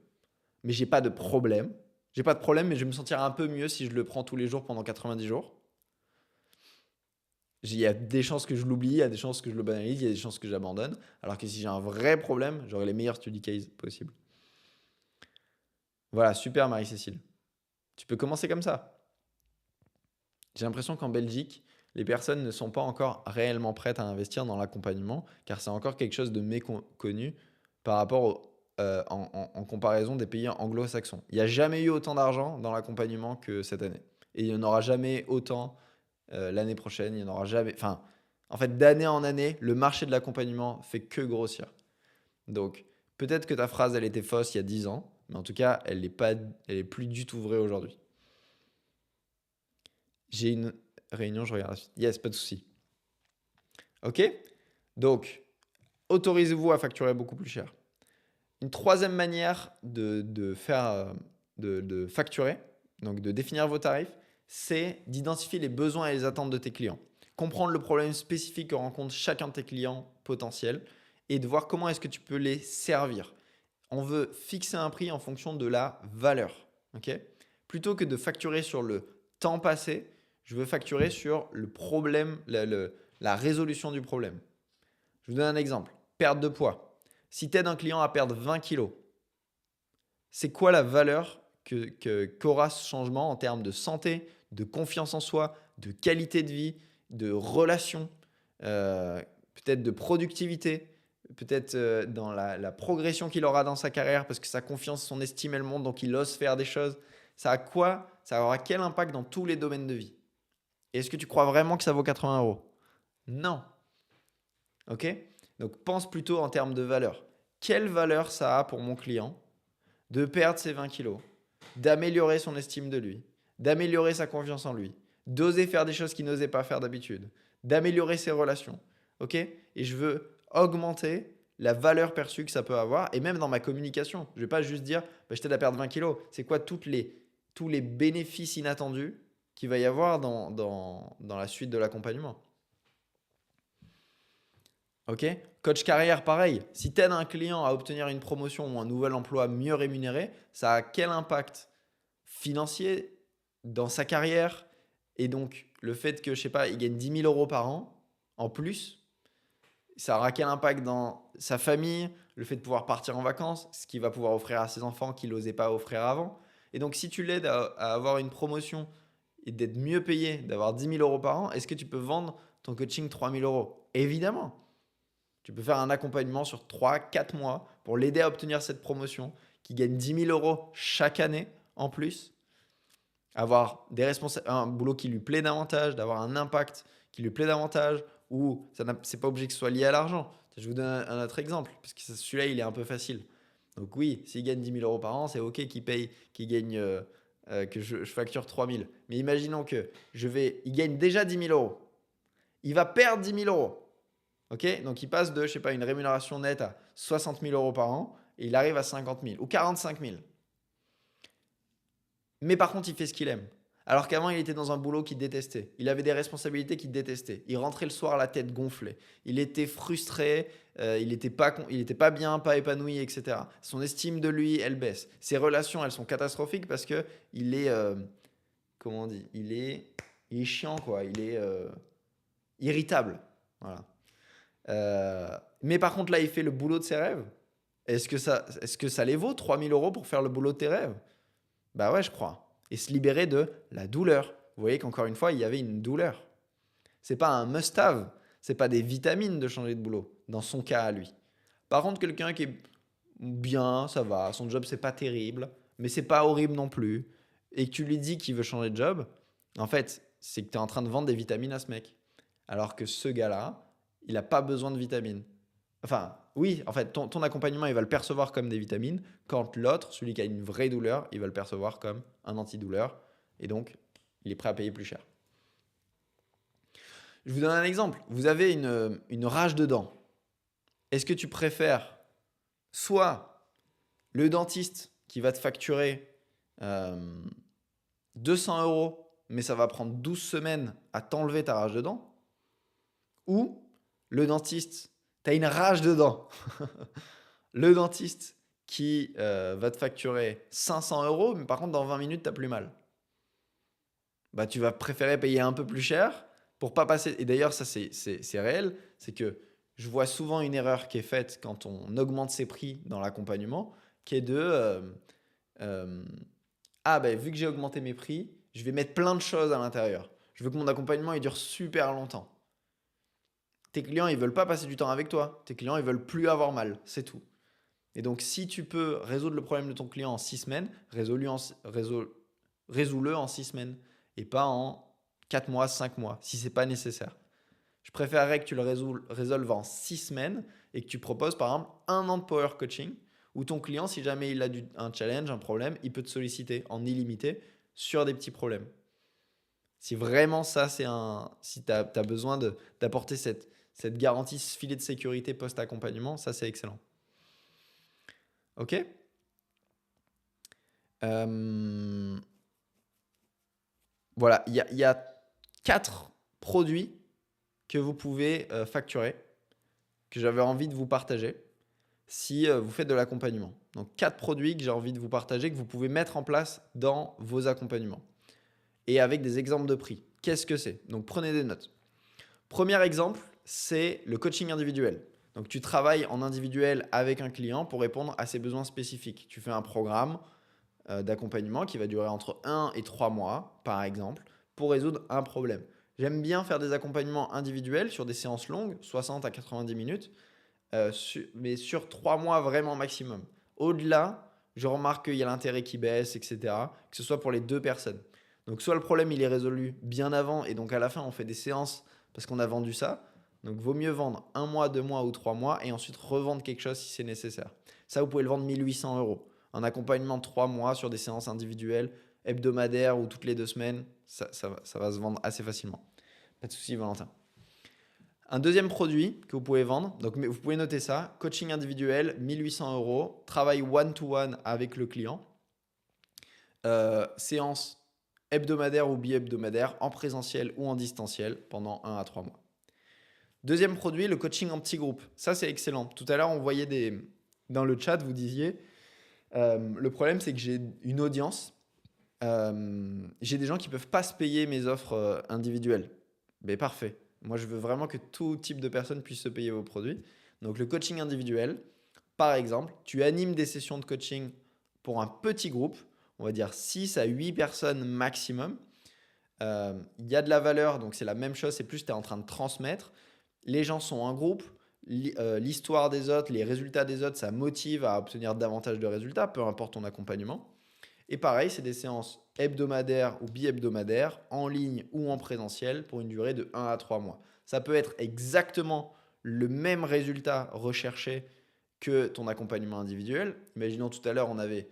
mais j'ai pas de problème. J'ai pas de problème, mais je vais me sentir un peu mieux si je le prends tous les jours pendant 90 jours. Il y a des chances que je l'oublie, il y a des chances que je le banalise, il y a des chances que j'abandonne. Alors que si j'ai un vrai problème, j'aurai les meilleurs study cases possibles. Voilà, super Marie-Cécile. Tu peux commencer comme ça. J'ai l'impression qu'en Belgique, les personnes ne sont pas encore réellement prêtes à investir dans l'accompagnement, car c'est encore quelque chose de méconnu par rapport en comparaison des pays anglo-saxons. Il n'y a jamais eu autant d'argent dans l'accompagnement que cette année. Et il n'y en aura jamais autant l'année prochaine. Il n'y en aura jamais. Enfin, en fait, d'année en année, le marché de l'accompagnement fait que grossir. Donc, peut-être que ta phrase, elle était fausse il y a 10 ans, mais en tout cas, elle est plus du tout vraie aujourd'hui. J'ai une réunion, je regarde la suite. Yes, pas de souci. Ok. Donc, autorisez-vous à facturer beaucoup plus cher. Une troisième manière de facturer, donc de définir vos tarifs, c'est d'identifier les besoins et les attentes de tes clients. Comprendre le problème spécifique que rencontre chacun de tes clients potentiels et de voir comment est-ce que tu peux les servir. On veut fixer un prix en fonction de la valeur. Okay. Plutôt que de facturer sur le temps passé, je veux facturer sur le problème, la résolution du problème. Je vous donne un exemple. Perte de poids. Si tu aides un client à perdre 20 kilos, c'est quoi la valeur qu'aura ce changement en termes de santé, de confiance en soi, de qualité de vie, de relations, peut-être de productivité, peut-être dans la progression qu'il aura dans sa carrière parce que sa confiance, son estime, elle monte, donc il ose faire des choses. Ça a quoi? Ça aura quel impact dans tous les domaines de vie? Est-ce que tu crois vraiment que ça vaut 80 euros? Non. Ok? Donc pense plutôt en termes de valeur. Quelle valeur ça a pour mon client de perdre ses 20 kilos, d'améliorer son estime de lui, d'améliorer sa confiance en lui, d'oser faire des choses qu'il n'osait pas faire d'habitude, d'améliorer ses relations. Ok? Et je veux augmenter la valeur perçue que ça peut avoir, et même dans ma communication. Je ne vais pas juste dire bah, je t'aide à perdre 20 kilos. C'est quoi tous les bénéfices inattendus qu'il va y avoir dans la suite de l'accompagnement? Ok? Coach carrière, pareil. Si tu aides un client à obtenir une promotion ou un nouvel emploi mieux rémunéré, ça a quel impact financier dans sa carrière? Et donc, le fait que, je sais pas, il gagne 10 000 euros par an en plus, ça aura quel impact dans sa famille, le fait de pouvoir partir en vacances, ce qu'il va pouvoir offrir à ses enfants qu'il n'osait pas offrir avant. Et donc, si tu l'aides à avoir une promotion et d'être mieux payé, d'avoir 10 000 euros par an, est-ce que tu peux vendre ton coaching 3 000 euros? Évidemment. Tu peux faire un accompagnement sur 3-4 mois pour l'aider à obtenir cette promotion, qui gagne 10 000 euros chaque année en plus, avoir un boulot qui lui plaît davantage, d'avoir un impact qui lui plaît davantage, ou ce n'est pas obligé que ce soit lié à l'argent. Je vous donne un autre exemple, parce que celui-là, il est un peu facile. Donc oui, s'il gagne 10 000 euros par an, c'est OK qu'il gagne, que je facture 3 000. Mais imaginons que il gagne déjà 10 000 euros. Il va perdre 10 000 euros. Ok, donc il passe de, je sais pas, une rémunération nette à 60 000 euros par an et il arrive à 50 000 ou 45 000. Mais par contre, il fait ce qu'il aime. Alors qu'avant, il était dans un boulot qu'il détestait. Il avait des responsabilités qu'il détestait. Il rentrait le soir la tête gonflée. Il était frustré, il n'était pas bien, pas épanoui, etc. Son estime de lui, elle baisse. Ses relations, elles sont catastrophiques parce que il est, comment on dit, il est chiant, quoi. Il est irritable. Voilà. Mais par contre, là, il fait le boulot de ses rêves. Est-ce que ça les vaut 3 000 euros pour faire le boulot de tes rêves? Bah ouais, je crois. Et se libérer de la douleur. Vous voyez qu'encore une fois, il y avait une douleur. C'est pas un must-have. C'est pas des vitamines de changer de boulot, dans son cas à lui. Par contre, quelqu'un qui est bien, ça va, son job, c'est pas terrible, mais c'est pas horrible non plus, et que tu lui dis qu'il veut changer de job, en fait, c'est que tu es en train de vendre des vitamines à ce mec. Alors que ce gars-là, il n'a pas besoin de vitamines. Enfin, oui, en fait, ton accompagnement, il va le percevoir comme des vitamines, quand l'autre, celui qui a une vraie douleur, il va le percevoir comme un antidouleur, et donc, il est prêt à payer plus cher. Je vous donne un exemple. Vous avez une rage de dents. Est-ce que tu préfères soit le dentiste qui va te facturer 200 euros, mais ça va prendre 12 semaines à t'enlever ta rage de dents, ou le dentiste, tu as une rage de dents, le dentiste qui va te facturer 500 euros, mais par contre, dans 20 minutes, tu n'as plus mal. Bah, tu vas préférer payer un peu plus cher pour pas passer. Et d'ailleurs, ça, c'est réel. C'est que je vois souvent une erreur qui est faite quand on augmente ses prix dans l'accompagnement, qui est de euh, ah, ben, vu que j'ai augmenté mes prix, je vais mettre plein de choses à l'intérieur. Je veux que mon accompagnement il dure super longtemps. Tes clients, ils veulent pas passer du temps avec toi. Tes clients, ils veulent plus avoir mal. C'est tout. Et donc, si tu peux résoudre le problème de ton client en 6 semaines, résous-le en 6 semaines et pas en 4 mois, 5 mois, si c'est pas nécessaire. Je préférerais que tu le résolves en 6 semaines et que tu proposes par exemple un an de power coaching où ton client, si jamais il a un challenge, un problème, il peut te solliciter en illimité sur des petits problèmes. Si vraiment ça, si tu as besoin d'apporter cette garantie, ce filet de sécurité post-accompagnement, ça c'est excellent. Ok. Voilà, il y a 4 produits que vous pouvez facturer, que j'avais envie de vous partager si vous faites de l'accompagnement. Donc 4 produits que j'ai envie de vous partager, que vous pouvez mettre en place dans vos accompagnements. Et avec des exemples de prix. Qu'est-ce que c'est? Donc prenez des notes. Premier exemple, c'est le coaching individuel. Donc tu travailles en individuel avec un client pour répondre à ses besoins spécifiques. Tu fais un programme d'accompagnement qui va durer entre 1 et 3 mois, par exemple, pour résoudre un problème. J'aime bien faire des accompagnements individuels sur des séances longues, 60 à 90 minutes, mais sur 3 mois vraiment maximum. Au-delà, je remarque qu'il y a l'intérêt qui baisse, etc., que ce soit pour les deux personnes. Donc soit le problème il est résolu bien avant et donc à la fin on fait des séances parce qu'on a vendu ça. Donc vaut mieux vendre 1 mois, 2 mois ou 3 mois et ensuite revendre quelque chose si c'est nécessaire. Ça vous pouvez le vendre 1800 euros. Un accompagnement de 3 mois sur des séances individuelles, hebdomadaires ou toutes les 2 semaines, ça va se vendre assez facilement. Pas de souci Valentin. Un deuxième produit que vous pouvez vendre, donc vous pouvez noter ça, coaching individuel, 1800 euros, travail one-to-one avec le client, séance hebdomadaire ou bi-hebdomadaire, en présentiel ou en distanciel pendant 1 à 3 mois. Deuxième produit, le coaching en petit groupe. Ça, c'est excellent. Tout à l'heure, on voyait dans le chat, vous disiez, le problème, c'est que j'ai une audience. J'ai des gens qui ne peuvent pas se payer mes offres individuelles. Mais parfait. Moi, je veux vraiment que tout type de personnes puissent se payer vos produits. Donc, le coaching individuel, par exemple, tu animes des sessions de coaching pour un petit groupe, on va dire 6 à 8 personnes maximum. Il y a de la valeur, donc c'est la même chose, c'est plus tu es en train de transmettre. Les gens sont en groupe, l'histoire des autres, les résultats des autres, ça motive à obtenir davantage de résultats, peu importe ton accompagnement. Et pareil, c'est des séances hebdomadaires ou bi-hebdomadaires, en ligne ou en présentiel, pour une durée de 1 à 3 mois. Ça peut être exactement le même résultat recherché que ton accompagnement individuel. Imaginons tout à l'heure, on avait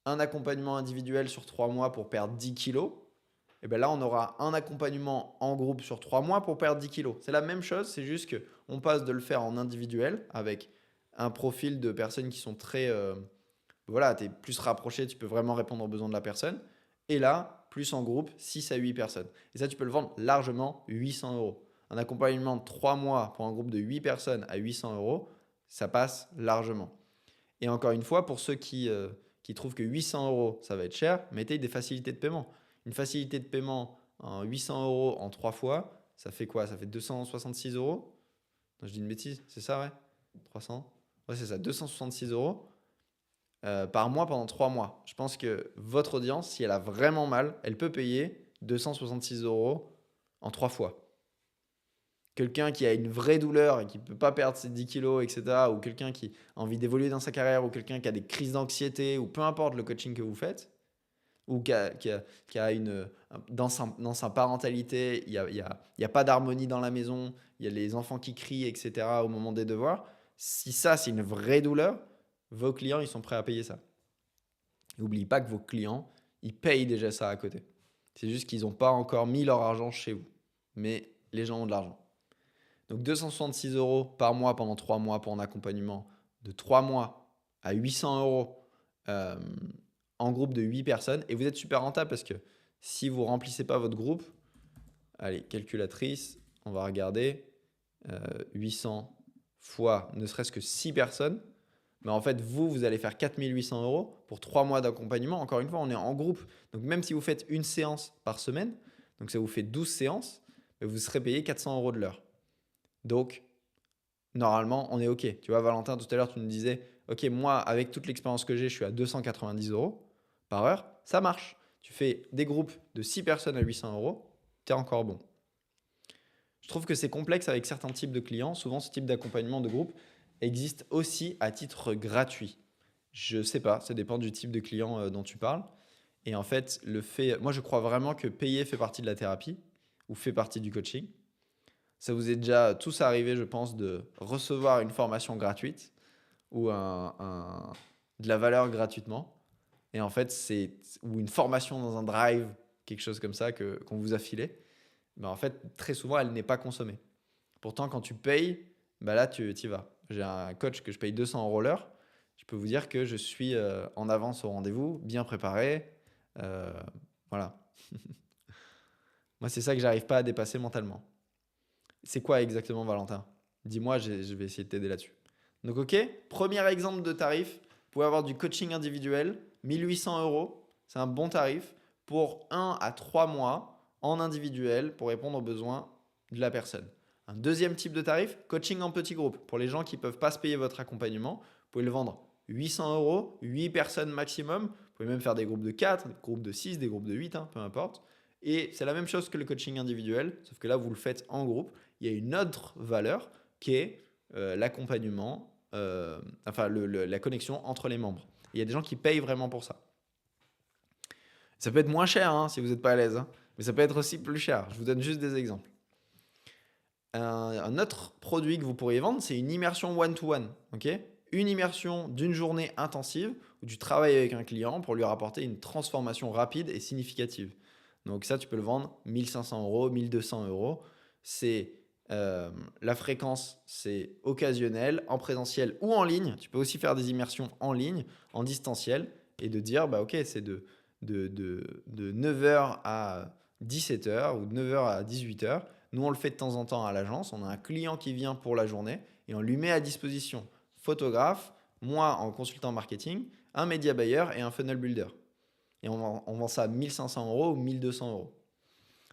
un accompagnement individuel sur 3 mois pour perdre 10 kilos. Et bien là, on aura un accompagnement en groupe sur 3 mois pour perdre 10 kilos. C'est la même chose, c'est juste qu'on passe de le faire en individuel avec un profil de personnes qui sont très... voilà, tu es plus rapproché, tu peux vraiment répondre aux besoins de la personne. Et là, plus en groupe, 6 à 8 personnes. Et ça, tu peux le vendre largement 800 euros. Un accompagnement de 3 mois pour un groupe de 8 personnes à 800 euros, ça passe largement. Et encore une fois, pour ceux qui trouvent que 800 euros, ça va être cher, mettez des facilités de paiement. Une facilité de paiement en 800 euros en 3 fois, ça fait quoi? Ça fait 266 euros? Non, je dis une bêtise, c'est ça, ouais? 300? Ouais, c'est ça, 266 euros par mois pendant 3 mois. Je pense que votre audience, si elle a vraiment mal, elle peut payer 266 euros en 3 fois. Quelqu'un qui a une vraie douleur et qui ne peut pas perdre ses 10 kilos, etc., ou quelqu'un qui a envie d'évoluer dans sa carrière, ou quelqu'un qui a des crises d'anxiété, ou peu importe le coaching que vous faites, ou qui a dans sa parentalité, il y a pas d'harmonie dans la maison, il y a les enfants qui crient, etc., au moment des devoirs. Si ça, c'est une vraie douleur, vos clients, ils sont prêts à payer ça. N'oubliez pas que vos clients, ils payent déjà ça à côté. C'est juste qu'ils n'ont pas encore mis leur argent chez vous. Mais les gens ont de l'argent. Donc 266 euros par mois pendant 3 mois pour un accompagnement de 3 mois à 800 euros en groupe de 8 personnes. Et vous êtes super rentable parce que si vous ne remplissez pas votre groupe, allez, calculatrice, on va regarder, 800 fois ne serait-ce que 6 personnes, Mais en fait, vous allez faire 4 800 € pour 3 mois d'accompagnement. Encore une fois, on est en groupe. Donc, même si vous faites une séance par semaine, donc ça vous fait 12 séances, mais vous serez payé 400 € de l'heure. Donc, normalement, on est OK. Tu vois, Valentin, tout à l'heure, tu nous disais, OK, moi, avec toute l'expérience que j'ai, je suis à 290 € par heure. Ça marche. Tu fais des groupes de 6 personnes à 800 €, tu es encore bon. Je trouve que c'est complexe avec certains types de clients. Souvent, ce type d'accompagnement de groupe existe aussi à titre gratuit. Je sais pas, ça dépend du type de client dont tu parles. Et en fait, moi je crois vraiment que payer fait partie de la thérapie ou fait partie du coaching. Ça vous est déjà tous arrivé, je pense, de recevoir une formation gratuite ou de la valeur gratuitement. Et en fait, ou une formation dans un drive, quelque chose comme ça qu'on vous a filé. Mais en fait, très souvent, elle n'est pas consommée. Pourtant, quand tu payes, bah là, tu y vas. J'ai un coach que je paye 200 € l'heure. Je peux vous dire que je suis en avance au rendez-vous, bien préparé. Euh, voilà. Moi, c'est ça que j'arrive pas à dépasser mentalement. C'est quoi exactement, Valentin? Dis-moi, je vais essayer de t'aider là-dessus. Donc, OK, premier exemple de tarif. Vous pouvez avoir du coaching individuel, 1800 €. C'est un bon tarif pour 1 à 3 mois en individuel pour répondre aux besoins de la personne. Un deuxième type de tarif, coaching en petit groupe. Pour les gens qui ne peuvent pas se payer votre accompagnement, vous pouvez le vendre 800 €, 8 personnes maximum. Vous pouvez même faire des groupes de 4, des groupes de 6, des groupes de 8, peu importe. Et c'est la même chose que le coaching individuel, sauf que là, vous le faites en groupe. Il y a une autre valeur qui est l'accompagnement, la connexion entre les membres. Il y a des gens qui payent vraiment pour ça. Ça peut être moins cher si vous n'êtes pas à l'aise, mais ça peut être aussi plus cher. Je vous donne juste des exemples. Un autre produit que vous pourriez vendre, c'est une immersion one-to-one. Une immersion d'une journée intensive où tu travailles avec un client pour lui rapporter une transformation rapide et significative. Donc ça, tu peux le vendre 1500 €, 1200 €. C'est la fréquence, c'est occasionnel, en présentiel ou en ligne. Tu peux aussi faire des immersions en ligne, en distanciel, et de dire, OK, c'est de 9h à 17h ou de 9h à 18h. Nous, on le fait de temps en temps à l'agence. On a un client qui vient pour la journée et on lui met à disposition photographe, moi en consultant marketing, un média buyer et un funnel builder. Et on vend ça à 1500 € ou 1200 €.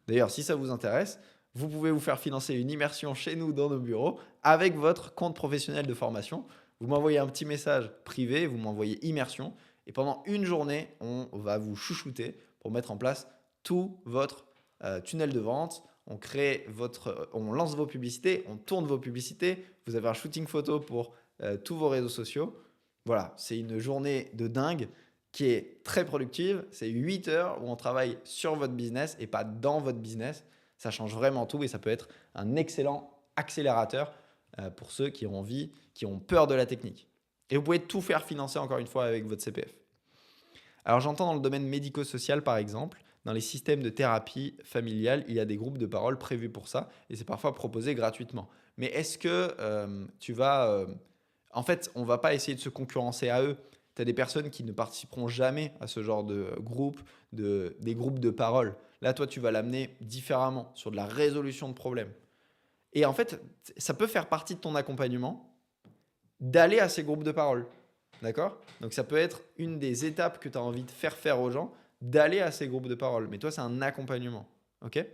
D'ailleurs, si ça vous intéresse, vous pouvez vous faire financer une immersion chez nous dans nos bureaux avec votre compte professionnel de formation. Vous m'envoyez un petit message privé, vous m'envoyez immersion. Et pendant une journée, on va vous chouchouter pour mettre en place tout votre tunnel de vente. On lance vos publicités, on tourne vos publicités. Vous avez un shooting photo pour tous vos réseaux sociaux. Voilà, c'est une journée de dingue qui est très productive. C'est 8 heures où on travaille sur votre business et pas dans votre business. Ça change vraiment tout et ça peut être un excellent accélérateur pour ceux qui ont envie, qui ont peur de la technique. Et vous pouvez tout faire financer encore une fois avec votre CPF. Alors j'entends dans le domaine médico-social par exemple, dans les systèmes de thérapie familiale, il y a des groupes de parole prévus pour ça et c'est parfois proposé gratuitement. Mais est-ce que tu vas... en fait, on ne va pas essayer de se concurrencer à eux. Tu as des personnes qui ne participeront jamais à ce genre de groupe, des groupes de parole. Là, toi, tu vas l'amener différemment, sur de la résolution de problèmes. Et en fait, ça peut faire partie de ton accompagnement d'aller à ces groupes de parole. D'accord? Donc, ça peut être une des étapes que tu as envie de faire aux gens, d'aller à ces groupes de parole. Mais toi, c'est un accompagnement. OK?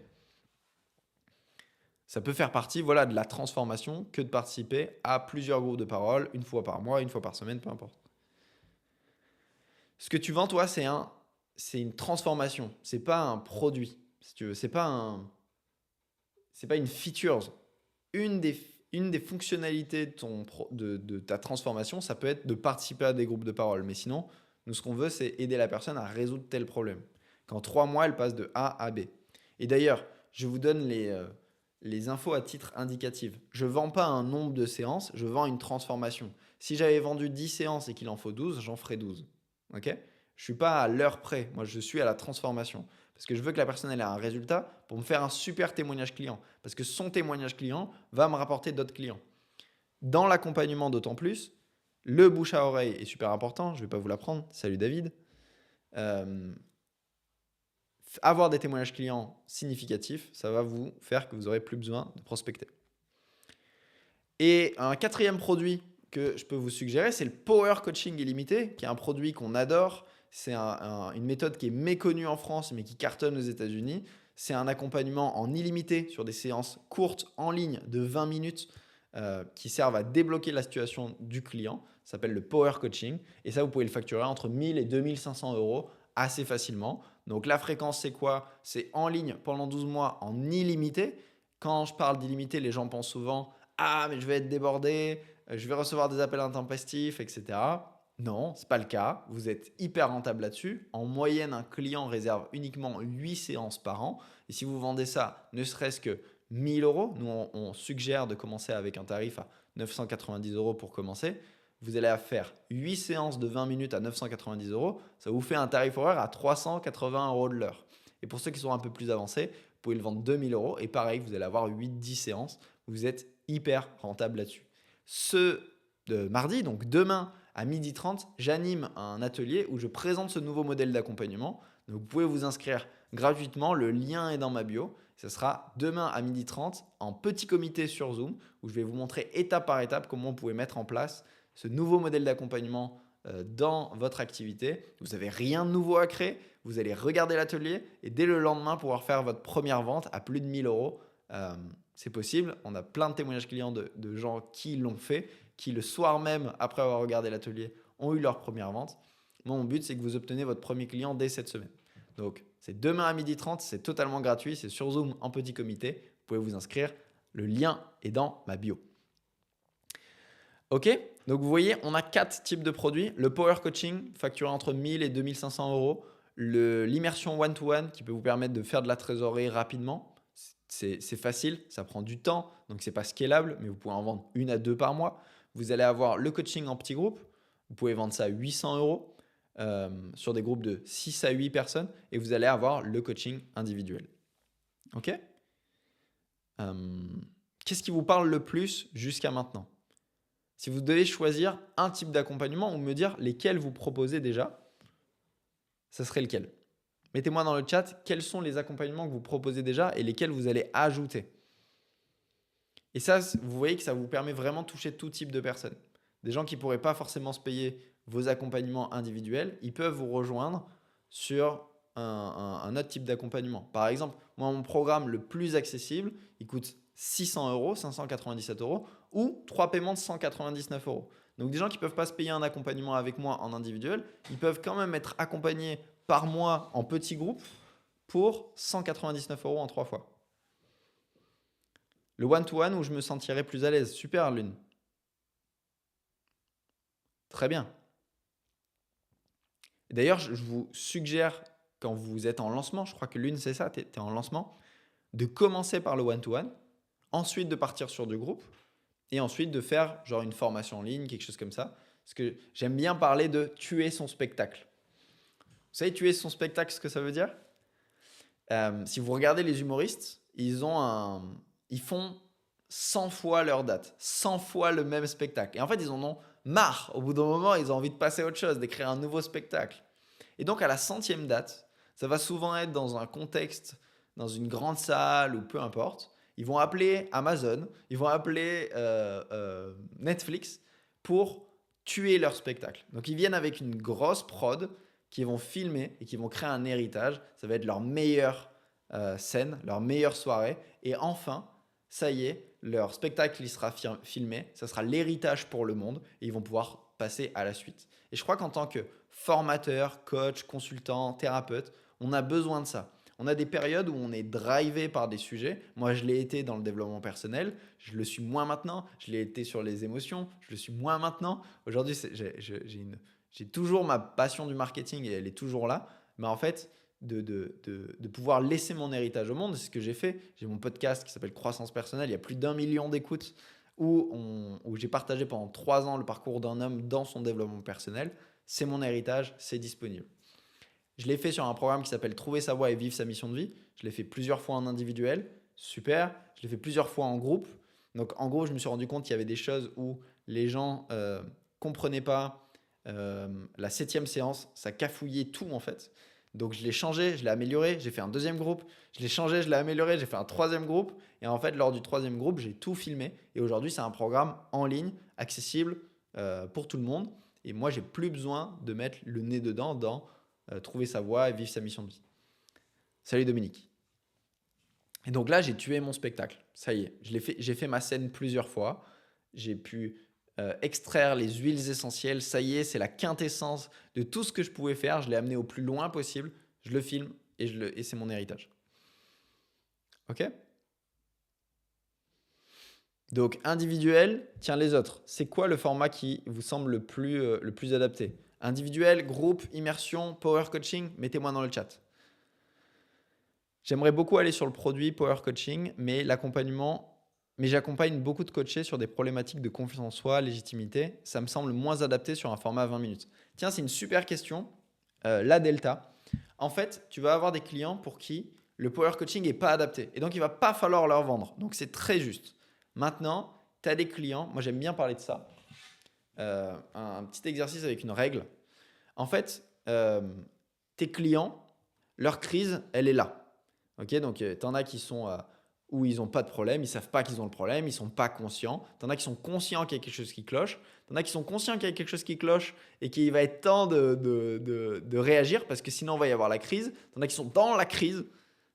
Ça peut faire partie de la transformation que de participer à plusieurs groupes de parole, une fois par mois, une fois par semaine, peu importe. Ce que tu vends, toi, c'est une transformation. C'est pas un produit, si tu veux. C'est pas une feature. Une des fonctionnalités de ta transformation, ça peut être de participer à des groupes de parole. Mais sinon, nous, ce qu'on veut, c'est aider la personne à résoudre tel problème. Qu'en 3 mois, elle passe de A à B. Et d'ailleurs, je vous donne les infos à titre indicatif. Je ne vends pas un nombre de séances, je vends une transformation. Si j'avais vendu 10 séances et qu'il en faut 12, j'en ferai 12. Ok? Je ne suis pas à l'heure près, moi je suis à la transformation. Parce que je veux que la personne ait un résultat pour me faire un super témoignage client. Parce que son témoignage client va me rapporter d'autres clients. Dans l'accompagnement d'autant plus, le bouche à oreille est super important. Je ne vais pas vous l'apprendre. Salut David. Avoir des témoignages clients significatifs, ça va vous faire que vous n'aurez plus besoin de prospecter. Et un quatrième produit que je peux vous suggérer, c'est le Power Coaching illimité, qui est un produit qu'on adore. C'est une méthode qui est méconnue en France, mais qui cartonne aux États-Unis. C'est un accompagnement en illimité sur des séances courtes en ligne de 20 minutes qui servent à débloquer la situation du client. Ça s'appelle le Power Coaching. Et ça, vous pouvez le facturer entre 1000 et 2500 euros assez facilement. Donc la fréquence, c'est quoi? C'est en ligne pendant 12 mois en illimité. Quand je parle d'illimité, les gens pensent souvent « Ah, mais je vais être débordé, je vais recevoir des appels intempestifs, etc. » Non, ce n'est pas le cas. Vous êtes hyper rentable là-dessus. En moyenne, un client réserve uniquement 8 séances par an. Et si vous vendez ça, ne serait-ce que 1000 euros, nous on suggère de commencer avec un tarif à 990 euros pour commencer. Vous allez faire 8 séances de 20 minutes à 990 euros. Ça vous fait un tarif horaire à 380 euros de l'heure. Et pour ceux qui sont un peu plus avancés, vous pouvez le vendre 2000 euros. Et pareil, vous allez avoir 8-10 séances. Vous êtes hyper rentable là-dessus. Ce mardi, donc demain à 12h30, j'anime un atelier où je présente ce nouveau modèle d'accompagnement. Donc vous pouvez vous inscrire gratuitement. Le lien est dans ma bio. Ce sera demain à 12h30 en petit comité sur Zoom où je vais vous montrer étape par étape comment vous pouvez mettre en place ce nouveau modèle d'accompagnement dans votre activité. Vous n'avez rien de nouveau à créer. Vous allez regarder l'atelier et dès le lendemain pouvoir faire votre première vente à plus de 1000 euros. C'est possible. On a plein de témoignages clients de gens qui l'ont fait, qui le soir même, après avoir regardé l'atelier, ont eu leur première vente. Moi, mon but, c'est que vous obtenez votre premier client dès cette semaine. Donc, c'est demain à 12h30, c'est totalement gratuit, c'est sur Zoom en petit comité. Vous pouvez vous inscrire. Le lien est dans ma bio. Ok, donc vous voyez, on a 4 types de produits. Le Power Coaching, facturé entre 1000 et 2500 euros. L'immersion one-to-one, qui peut vous permettre de faire de la trésorerie rapidement. C'est facile, ça prend du temps, donc ce n'est pas scalable, mais vous pouvez en vendre 1 à 2 par mois. Vous allez avoir le coaching en petits groupes. Vous pouvez vendre ça à 800 euros sur des groupes de 6 à 8 personnes. Et vous allez avoir le coaching individuel. Ok. Qu'est-ce qui vous parle le plus jusqu'à maintenant? Si vous devez choisir un type d'accompagnement ou me dire lesquels vous proposez déjà, ça serait lequel? Mettez-moi dans le chat quels sont les accompagnements que vous proposez déjà et lesquels vous allez ajouter. Et ça, vous voyez que ça vous permet vraiment de toucher tout type de personnes. Des gens qui ne pourraient pas forcément se payer vos accompagnements individuels, ils peuvent vous rejoindre sur un autre type d'accompagnement. Par exemple, moi, mon programme le plus accessible, il coûte 600 euros, 597 euros, ou 3 paiements de 199 euros. Donc des gens qui ne peuvent pas se payer un accompagnement avec moi en individuel, ils peuvent quand même être accompagnés par mois en petits groupes pour 199 euros en 3 fois. Le one-to-one où je me sentirais plus à l'aise. Super, Lune. Très bien. D'ailleurs, je vous suggère, quand vous êtes en lancement, je crois que Lune, c'est ça, tu es en lancement, de commencer par le one-to-one, ensuite de partir sur du groupe, et ensuite de faire genre une formation en ligne, quelque chose comme ça. Parce que j'aime bien parler de tuer son spectacle. Vous savez, tuer son spectacle, ce que ça veut dire? Si vous regardez les humoristes, ils font 100 fois leur date, 100 fois le même spectacle. Et en fait, ils en ont marre. Au bout d'un moment, ils ont envie de passer à autre chose, d'écrire un nouveau spectacle. Et donc, à la 100e date, ça va souvent être dans un contexte, dans une grande salle ou peu importe. Ils vont appeler Amazon, ils vont appeler Netflix pour tuer leur spectacle. Donc, ils viennent avec une grosse prod qui vont filmer et qui vont créer un héritage. Ça va être leur meilleure scène, leur meilleure soirée. Et enfin, ça y est, leur spectacle il sera filmé, ça sera l'héritage pour le monde et ils vont pouvoir passer à la suite. Et je crois qu'en tant que formateur, coach, consultant, thérapeute, on a besoin de ça. On a des périodes où on est drivé par des sujets. Moi, je l'ai été dans le développement personnel. Je le suis moins maintenant. Je l'ai été sur les émotions. Je le suis moins maintenant. Aujourd'hui, j'ai toujours ma passion du marketing et elle est toujours là. Mais en fait, de pouvoir laisser mon héritage au monde, c'est ce que j'ai fait. J'ai mon podcast qui s'appelle Croissance personnelle. Il y a plus d'1 million d'écoutes où j'ai partagé pendant 3 ans le parcours d'un homme dans son développement personnel. C'est mon héritage, c'est disponible. Je l'ai fait sur un programme qui s'appelle Trouver sa voie et vivre sa mission de vie. Je l'ai fait plusieurs fois en individuel. Super. Je l'ai fait plusieurs fois en groupe. Donc, en gros, je me suis rendu compte qu'il y avait des choses où les gens ne comprenaient pas. La 7e séance, ça cafouillait tout en fait. Donc, je l'ai changé, je l'ai amélioré. J'ai fait un 2e groupe. Je l'ai changé, je l'ai amélioré. J'ai fait un 3e groupe. Et en fait, lors du 3e groupe, j'ai tout filmé. Et aujourd'hui, c'est un programme en ligne, accessible, pour tout le monde. Et moi, j'ai plus besoin de mettre le nez dedans dans trouver sa voie et vivre sa mission de vie. Salut Dominique. Et donc là, j'ai tué mon spectacle. Ça y est, j'ai fait ma scène plusieurs fois. J'ai pu extraire les huiles essentielles. Ça y est, c'est la quintessence de tout ce que je pouvais faire. Je l'ai amené au plus loin possible. Je le filme et c'est mon héritage. Ok? Donc individuel, tiens les autres. C'est quoi le format qui vous semble le plus adapté? Individuel, groupe, immersion, power coaching? Mettez-moi dans le chat. J'aimerais beaucoup aller sur le produit Power Coaching, mais j'accompagne beaucoup de coachés sur des problématiques de confiance en soi, légitimité. Ça me semble moins adapté sur un format 20 minutes. Tiens, c'est une super question. La delta. En fait, tu vas avoir des clients pour qui le Power Coaching n'est pas adapté. Et donc, il ne va pas falloir leur vendre. Donc, c'est très juste. Maintenant, tu as des clients. Moi, j'aime bien parler de ça. Un petit exercice avec une règle. En fait, tes clients, leur crise, elle est là. Ok, donc tu en as qui sont où ils n'ont pas de problème, ils ne savent pas qu'ils ont le problème, ils ne sont pas conscients. Tu en as qui sont conscients qu'il y a quelque chose qui cloche. Tu en as qui sont conscients qu'il y a quelque chose qui cloche et qu'il va être temps de réagir parce que sinon, il va y avoir la crise. Tu en as qui sont dans la crise,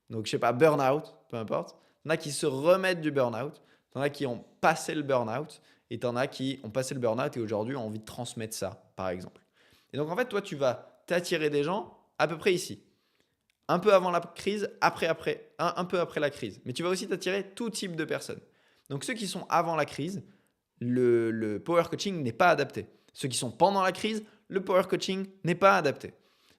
donc je sais pas, burn-out, peu importe. Tu en as qui se remettent du burn-out. Tu en as qui ont passé le burn-out et tu en as qui ont passé le burn-out et aujourd'hui ont envie de transmettre ça, par exemple. Et donc, en fait, toi, tu vas t'attirer des gens à peu près ici. Un peu avant la crise, un peu après la crise. Mais tu vas aussi t'attirer tout type de personnes. Donc ceux qui sont avant la crise, le power coaching n'est pas adapté. Ceux qui sont pendant la crise, le power coaching n'est pas adapté.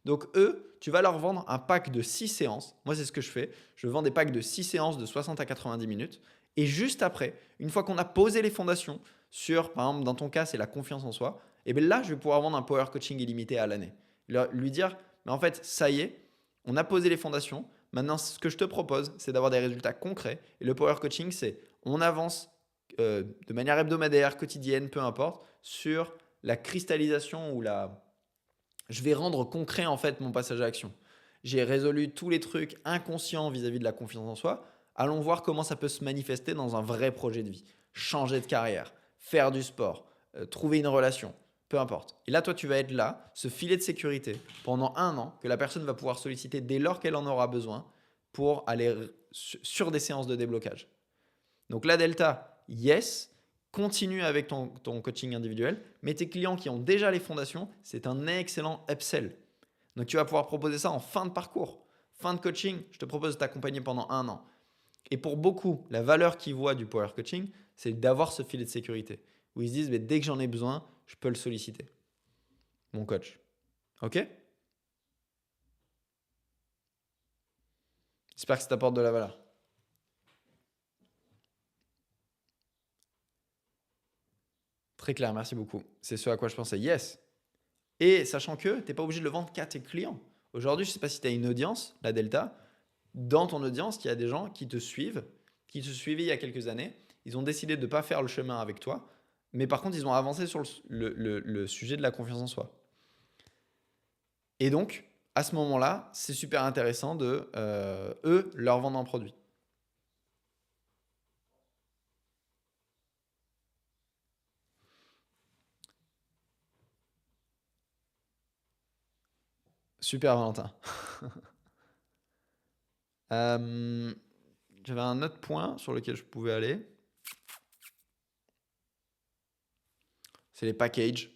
Donc eux, tu vas leur vendre un pack de 6 séances. Moi, c'est ce que je fais. Je vends des packs de 6 séances de 60 à 90 minutes. Et juste après, une fois qu'on a posé les fondations sur, par exemple, dans ton cas, c'est la confiance en soi, et bien là, je vais pouvoir vendre un power coaching illimité à l'année. Lui dire, mais en fait, ça y est, on a posé les fondations. Maintenant, ce que je te propose, c'est d'avoir des résultats concrets. Et le power coaching, c'est on avance de manière hebdomadaire, quotidienne, peu importe, sur la cristallisation ou je vais rendre concret en fait mon passage à l'action. J'ai résolu tous les trucs inconscients vis-à-vis de la confiance en soi. Allons voir comment ça peut se manifester dans un vrai projet de vie. Changer de carrière, faire du sport, trouver une relation. Peu importe. Et là, toi, tu vas être là, ce filet de sécurité, pendant 1 an, que la personne va pouvoir solliciter dès lors qu'elle en aura besoin pour aller sur des séances de déblocage. Donc la delta, yes, continue avec ton coaching individuel, mais tes clients qui ont déjà les fondations, c'est un excellent upsell. Donc tu vas pouvoir proposer ça en fin de parcours. Fin de coaching, je te propose de t'accompagner pendant 1 an. Et pour beaucoup, la valeur qu'ils voient du power coaching, c'est d'avoir ce filet de sécurité. Où ils se disent, mais dès que j'en ai besoin, je peux le solliciter. Mon coach. Ok? J'espère que ça t'apporte de la valeur. Très clair, merci beaucoup. C'est ce à quoi je pensais. Yes. Et sachant que tu n'es pas obligé de le vendre qu'à tes clients. Aujourd'hui, je ne sais pas si tu as une audience, la Delta. Dans ton audience, il y a des gens qui te suivent, qui te suivaient il y a quelques années. Ils ont décidé de ne pas faire le chemin avec toi. Mais par contre, ils ont avancé sur le sujet de la confiance en soi. Et donc, à ce moment-là, c'est super intéressant de, eux, leur vendre un produit. Super, Valentin. J'avais un autre point sur lequel je pouvais aller. C'est les packages.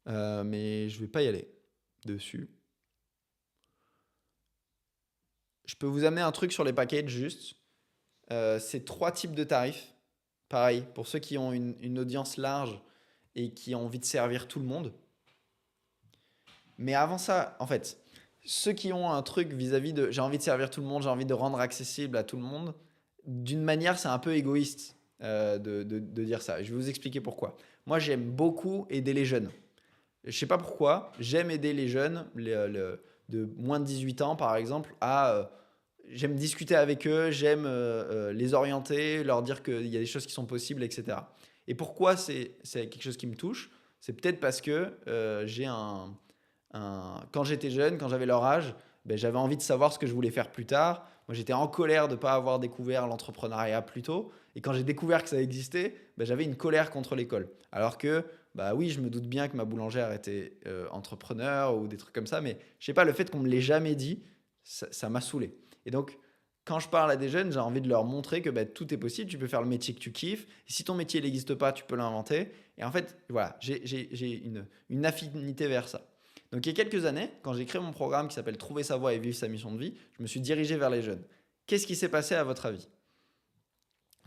Mais je ne vais pas y aller dessus. Je peux vous amener un truc sur les packages juste. C'est 3 types de tarifs. Pareil, pour ceux qui ont une audience large et qui ont envie de servir tout le monde. Mais avant ça, en fait, ceux qui ont un truc vis-à-vis de j'ai envie de servir tout le monde, j'ai envie de rendre accessible à tout le monde, d'une manière, c'est un peu égoïste de dire ça. Je vais vous expliquer pourquoi. Moi, j'aime beaucoup aider les jeunes. Je ne sais pas pourquoi, j'aime aider les jeunes de moins de 18 ans, par exemple, j'aime discuter avec eux, j'aime les orienter, leur dire qu'il y a des choses qui sont possibles, etc. Et pourquoi c'est quelque chose qui me touche? C'est peut-être parce que quand j'étais jeune, quand j'avais leur âge, ben, j'avais envie de savoir ce que je voulais faire plus tard. Moi, j'étais en colère de ne pas avoir découvert l'entrepreneuriat plus tôt. Et quand j'ai découvert que ça existait, j'avais une colère contre l'école. Alors que, oui, je me doute bien que ma boulangère était entrepreneur ou des trucs comme ça, mais je sais pas, le fait qu'on me l'ait jamais dit, ça m'a saoulé. Et donc, quand je parle à des jeunes, j'ai envie de leur montrer que tout est possible. Tu peux faire le métier que tu kiffes. Et si ton métier n'existe pas, tu peux l'inventer. Et en fait, voilà, j'ai une affinité vers ça. Donc, il y a quelques années, quand j'ai créé mon programme qui s'appelle Trouver sa voie et vivre sa mission de vie, je me suis dirigé vers les jeunes. Qu'est-ce qui s'est passé à votre avis?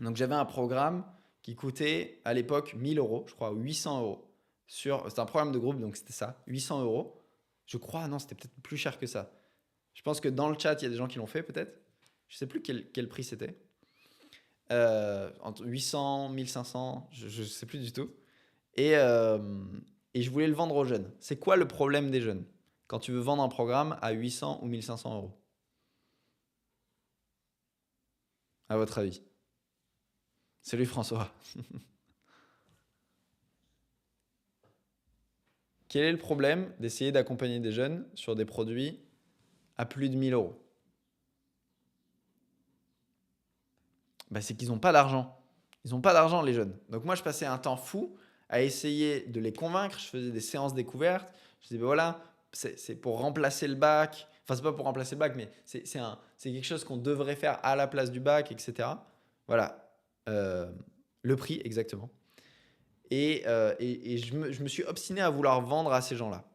Donc, j'avais un programme qui coûtait à l'époque 1000 euros, je crois, 800 euros. C'était un programme de groupe, donc c'était ça, 800 euros. Je crois, non, c'était peut-être plus cher que ça. Je pense que dans le chat, il y a des gens qui l'ont fait peut-être. Je ne sais plus quel prix c'était. Entre 800, 1500, je ne sais plus du tout. Et, je voulais le vendre aux jeunes. C'est quoi le problème des jeunes quand tu veux vendre un programme à 800 ou 1500 euros? À votre avis? Salut François. Quel est le problème d'essayer d'accompagner des jeunes sur des produits à plus de 1000 euros? C'est qu'ils n'ont pas d'argent. Ils n'ont pas d'argent, les jeunes. Donc moi, je passais un temps fou à essayer de les convaincre. Je faisais des séances découvertes. Je disais, voilà, c'est pour remplacer le bac. Enfin, c'est pas pour remplacer le bac, mais c'est quelque chose qu'on devrait faire à la place du bac, etc. Voilà. Le prix, exactement. Et je me suis obstiné à vouloir vendre à ces gens-là.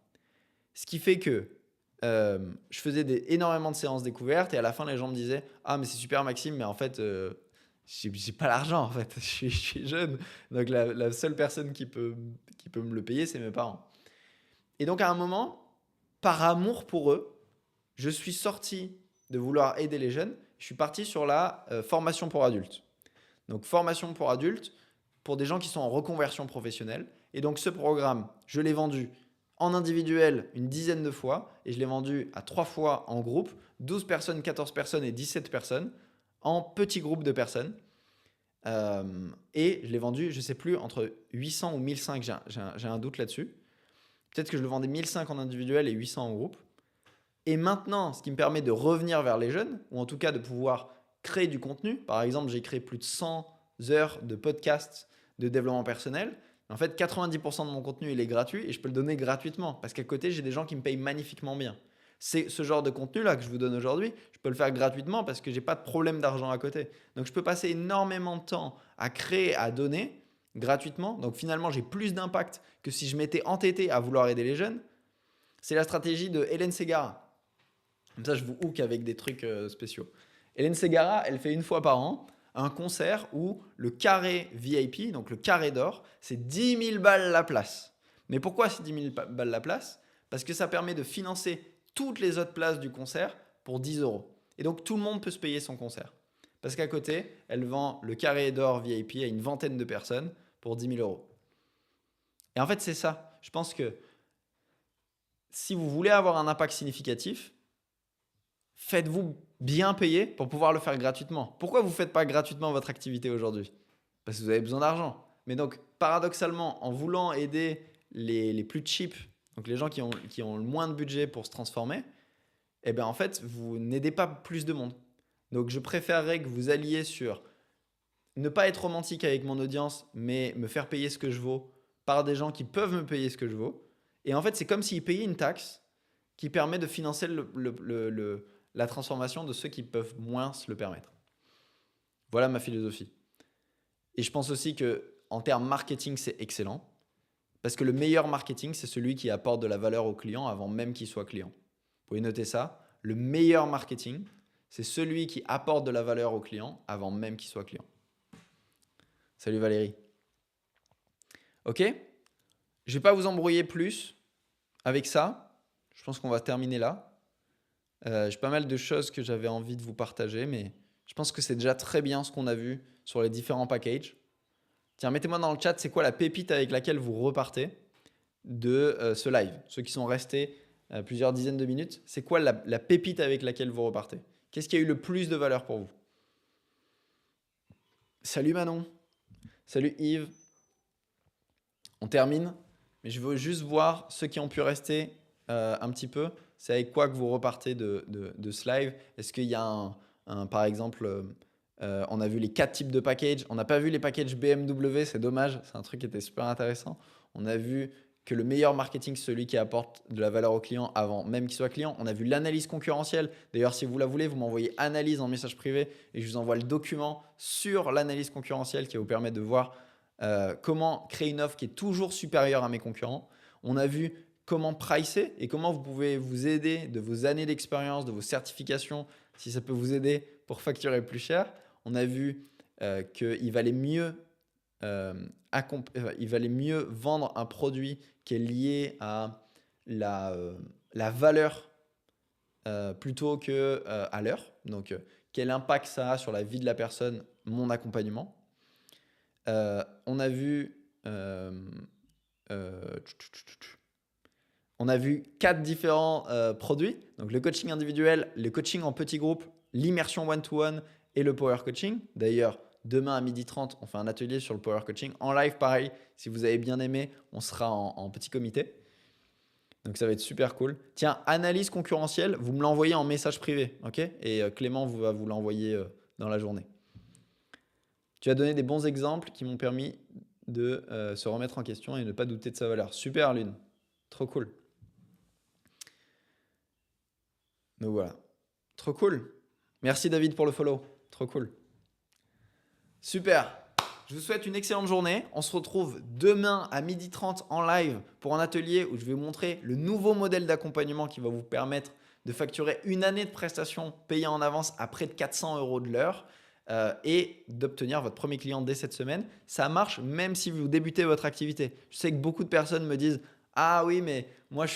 Ce qui fait que je faisais énormément de séances découvertes et à la fin, les gens me disaient, ah, mais c'est super, Maxime, mais en fait, j'ai pas l'argent, en fait. Je suis jeune. Donc, la seule personne qui peut me le payer, c'est mes parents. Et donc, à un moment, par amour pour eux, je suis sorti de vouloir aider les jeunes. Je suis parti sur la formation pour adultes. Donc, formation pour adultes pour des gens qui sont en reconversion professionnelle. Et donc, ce programme, je l'ai vendu en individuel une dizaine de fois et je l'ai vendu à 3 fois en groupe, 12 personnes, 14 personnes et 17 personnes en petits groupes de personnes. Et je l'ai vendu, je ne sais plus, entre 800 ou 1005, j'ai un doute là-dessus. Peut-être que je le vendais 1005 en individuel et 800 en groupe. Et maintenant, ce qui me permet de revenir vers les jeunes, ou en tout cas de pouvoir créer du contenu. Par exemple, j'ai créé plus de 100 heures de podcasts de développement personnel. En fait, 90% de mon contenu, il est gratuit et je peux le donner gratuitement parce qu'à côté, j'ai des gens qui me payent magnifiquement bien. C'est ce genre de contenu-là que je vous donne aujourd'hui. Je peux le faire gratuitement parce que je n'ai pas de problème d'argent à côté. Donc, je peux passer énormément de temps à créer, à donner gratuitement. Donc, finalement, j'ai plus d'impact que si je m'étais entêté à vouloir aider les jeunes. C'est la stratégie de Hélène Ségara. Comme ça, je vous hook avec des trucs spéciaux. Hélène Ségara, elle fait une fois par an un concert où le carré VIP, donc le carré d'or, c'est 10 000 balles la place. Mais pourquoi c'est 10 000 balles la place? Parce que ça permet de financer toutes les autres places du concert pour 10 euros. Et donc tout le monde peut se payer son concert. Parce qu'à côté, elle vend le carré d'or VIP à une vingtaine de personnes pour 10 000 euros. Et en fait, c'est ça. Je pense que si vous voulez avoir un impact significatif, faites-vous bien payer pour pouvoir le faire gratuitement. Pourquoi vous ne faites pas gratuitement votre activité aujourd'hui? Parce que vous avez besoin d'argent. Mais donc, paradoxalement, en voulant aider les plus cheap, donc les gens qui ont le moins de budget pour se transformer, en fait, vous n'aidez pas plus de monde. Donc, je préférerais que vous alliez sur ne pas être romantique avec mon audience, mais me faire payer ce que je vaux par des gens qui peuvent me payer ce que je vaux. Et en fait, c'est comme s'ils payaient une taxe qui permet de financer la transformation de ceux qui peuvent moins se le permettre. Voilà ma philosophie. Et je pense aussi qu'en termes marketing, c'est excellent. Parce que le meilleur marketing, c'est celui qui apporte de la valeur au client avant même qu'il soit client. Vous pouvez noter ça. Le meilleur marketing, c'est celui qui apporte de la valeur au client avant même qu'il soit client. Salut Valérie. Ok? Je ne vais pas vous embrouiller plus avec ça. Je pense qu'on va terminer là. J'ai pas mal de choses que j'avais envie de vous partager, mais je pense que c'est déjà très bien ce qu'on a vu sur les différents packages. Tiens, mettez-moi dans le chat, c'est quoi la pépite avec laquelle vous repartez de ce live? Ceux qui sont restés plusieurs dizaines de minutes, c'est quoi la pépite avec laquelle vous repartez? Qu'est-ce qui a eu le plus de valeur pour vous? Salut Manon. Salut Yves. On termine, mais je veux juste voir ceux qui ont pu rester un petit peu. C'est avec quoi que vous repartez de ce live? Est-ce qu'il y a Par exemple, on a vu les 4 types de packages. On n'a pas vu les packages BMW, c'est dommage. C'est un truc qui était super intéressant. On a vu que le meilleur marketing, c'est celui qui apporte de la valeur au client avant même qu'il soit client. On a vu l'analyse concurrentielle. D'ailleurs, si vous la voulez, vous m'envoyez analyse en message privé et je vous envoie le document sur l'analyse concurrentielle qui va vous permettre de voir comment créer une offre qui est toujours supérieure à mes concurrents. On a vu comment pricer et comment vous pouvez vous aider de vos années d'expérience, de vos certifications, si ça peut vous aider pour facturer plus cher. On a vu qu'il valait mieux il valait mieux vendre un produit qui est lié à la valeur plutôt que à l'heure. Donc, quel impact ça a sur la vie de la personne, mon accompagnement. On a vu on a vu 4 différents produits. Donc, le coaching individuel, le coaching en petits groupes, l'immersion one-to-one et le power coaching. D'ailleurs, demain à 12h30, on fait un atelier sur le power coaching. En live, pareil, si vous avez bien aimé, on sera en petit comité. Donc, ça va être super cool. Tiens, analyse concurrentielle, vous me l'envoyez en message privé. Ok ? Et Clément va vous l'envoyer dans la journée. Tu as donné des bons exemples qui m'ont permis de se remettre en question et ne pas douter de sa valeur. Super, Lune. Trop cool. Donc voilà. Trop cool. Merci David pour le follow. Trop cool. Super. Je vous souhaite une excellente journée. On se retrouve demain à 12h30 en live pour un atelier où je vais vous montrer le nouveau modèle d'accompagnement qui va vous permettre de facturer une année de prestations payées en avance à près de 400 € de l'heure et d'obtenir votre premier client dès cette semaine. Ça marche même si vous débutez votre activité. Je sais que beaucoup de personnes me disent « Ah oui, mais moi je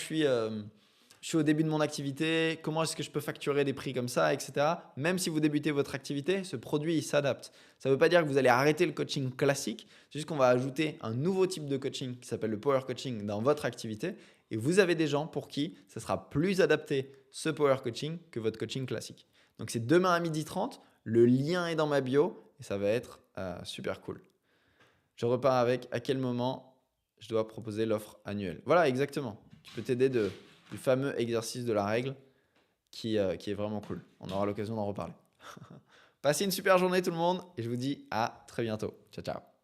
suis au début de mon activité, comment est-ce que je peux facturer des prix comme ça, etc. » Même si vous débutez votre activité, ce produit il s'adapte. Ça ne veut pas dire que vous allez arrêter le coaching classique, c'est juste qu'on va ajouter un nouveau type de coaching qui s'appelle le power coaching dans votre activité. Et vous avez des gens pour qui ce sera plus adapté ce power coaching que votre coaching classique. Donc c'est demain à 12h30, le lien est dans ma bio et ça va être super cool. Je repars avec à quel moment je dois proposer l'offre annuelle. Voilà, exactement. Tu peux t'aider du fameux exercice de la règle qui est vraiment cool. On aura l'occasion d'en reparler. Passez une super journée tout le monde et je vous dis à très bientôt. Ciao, ciao.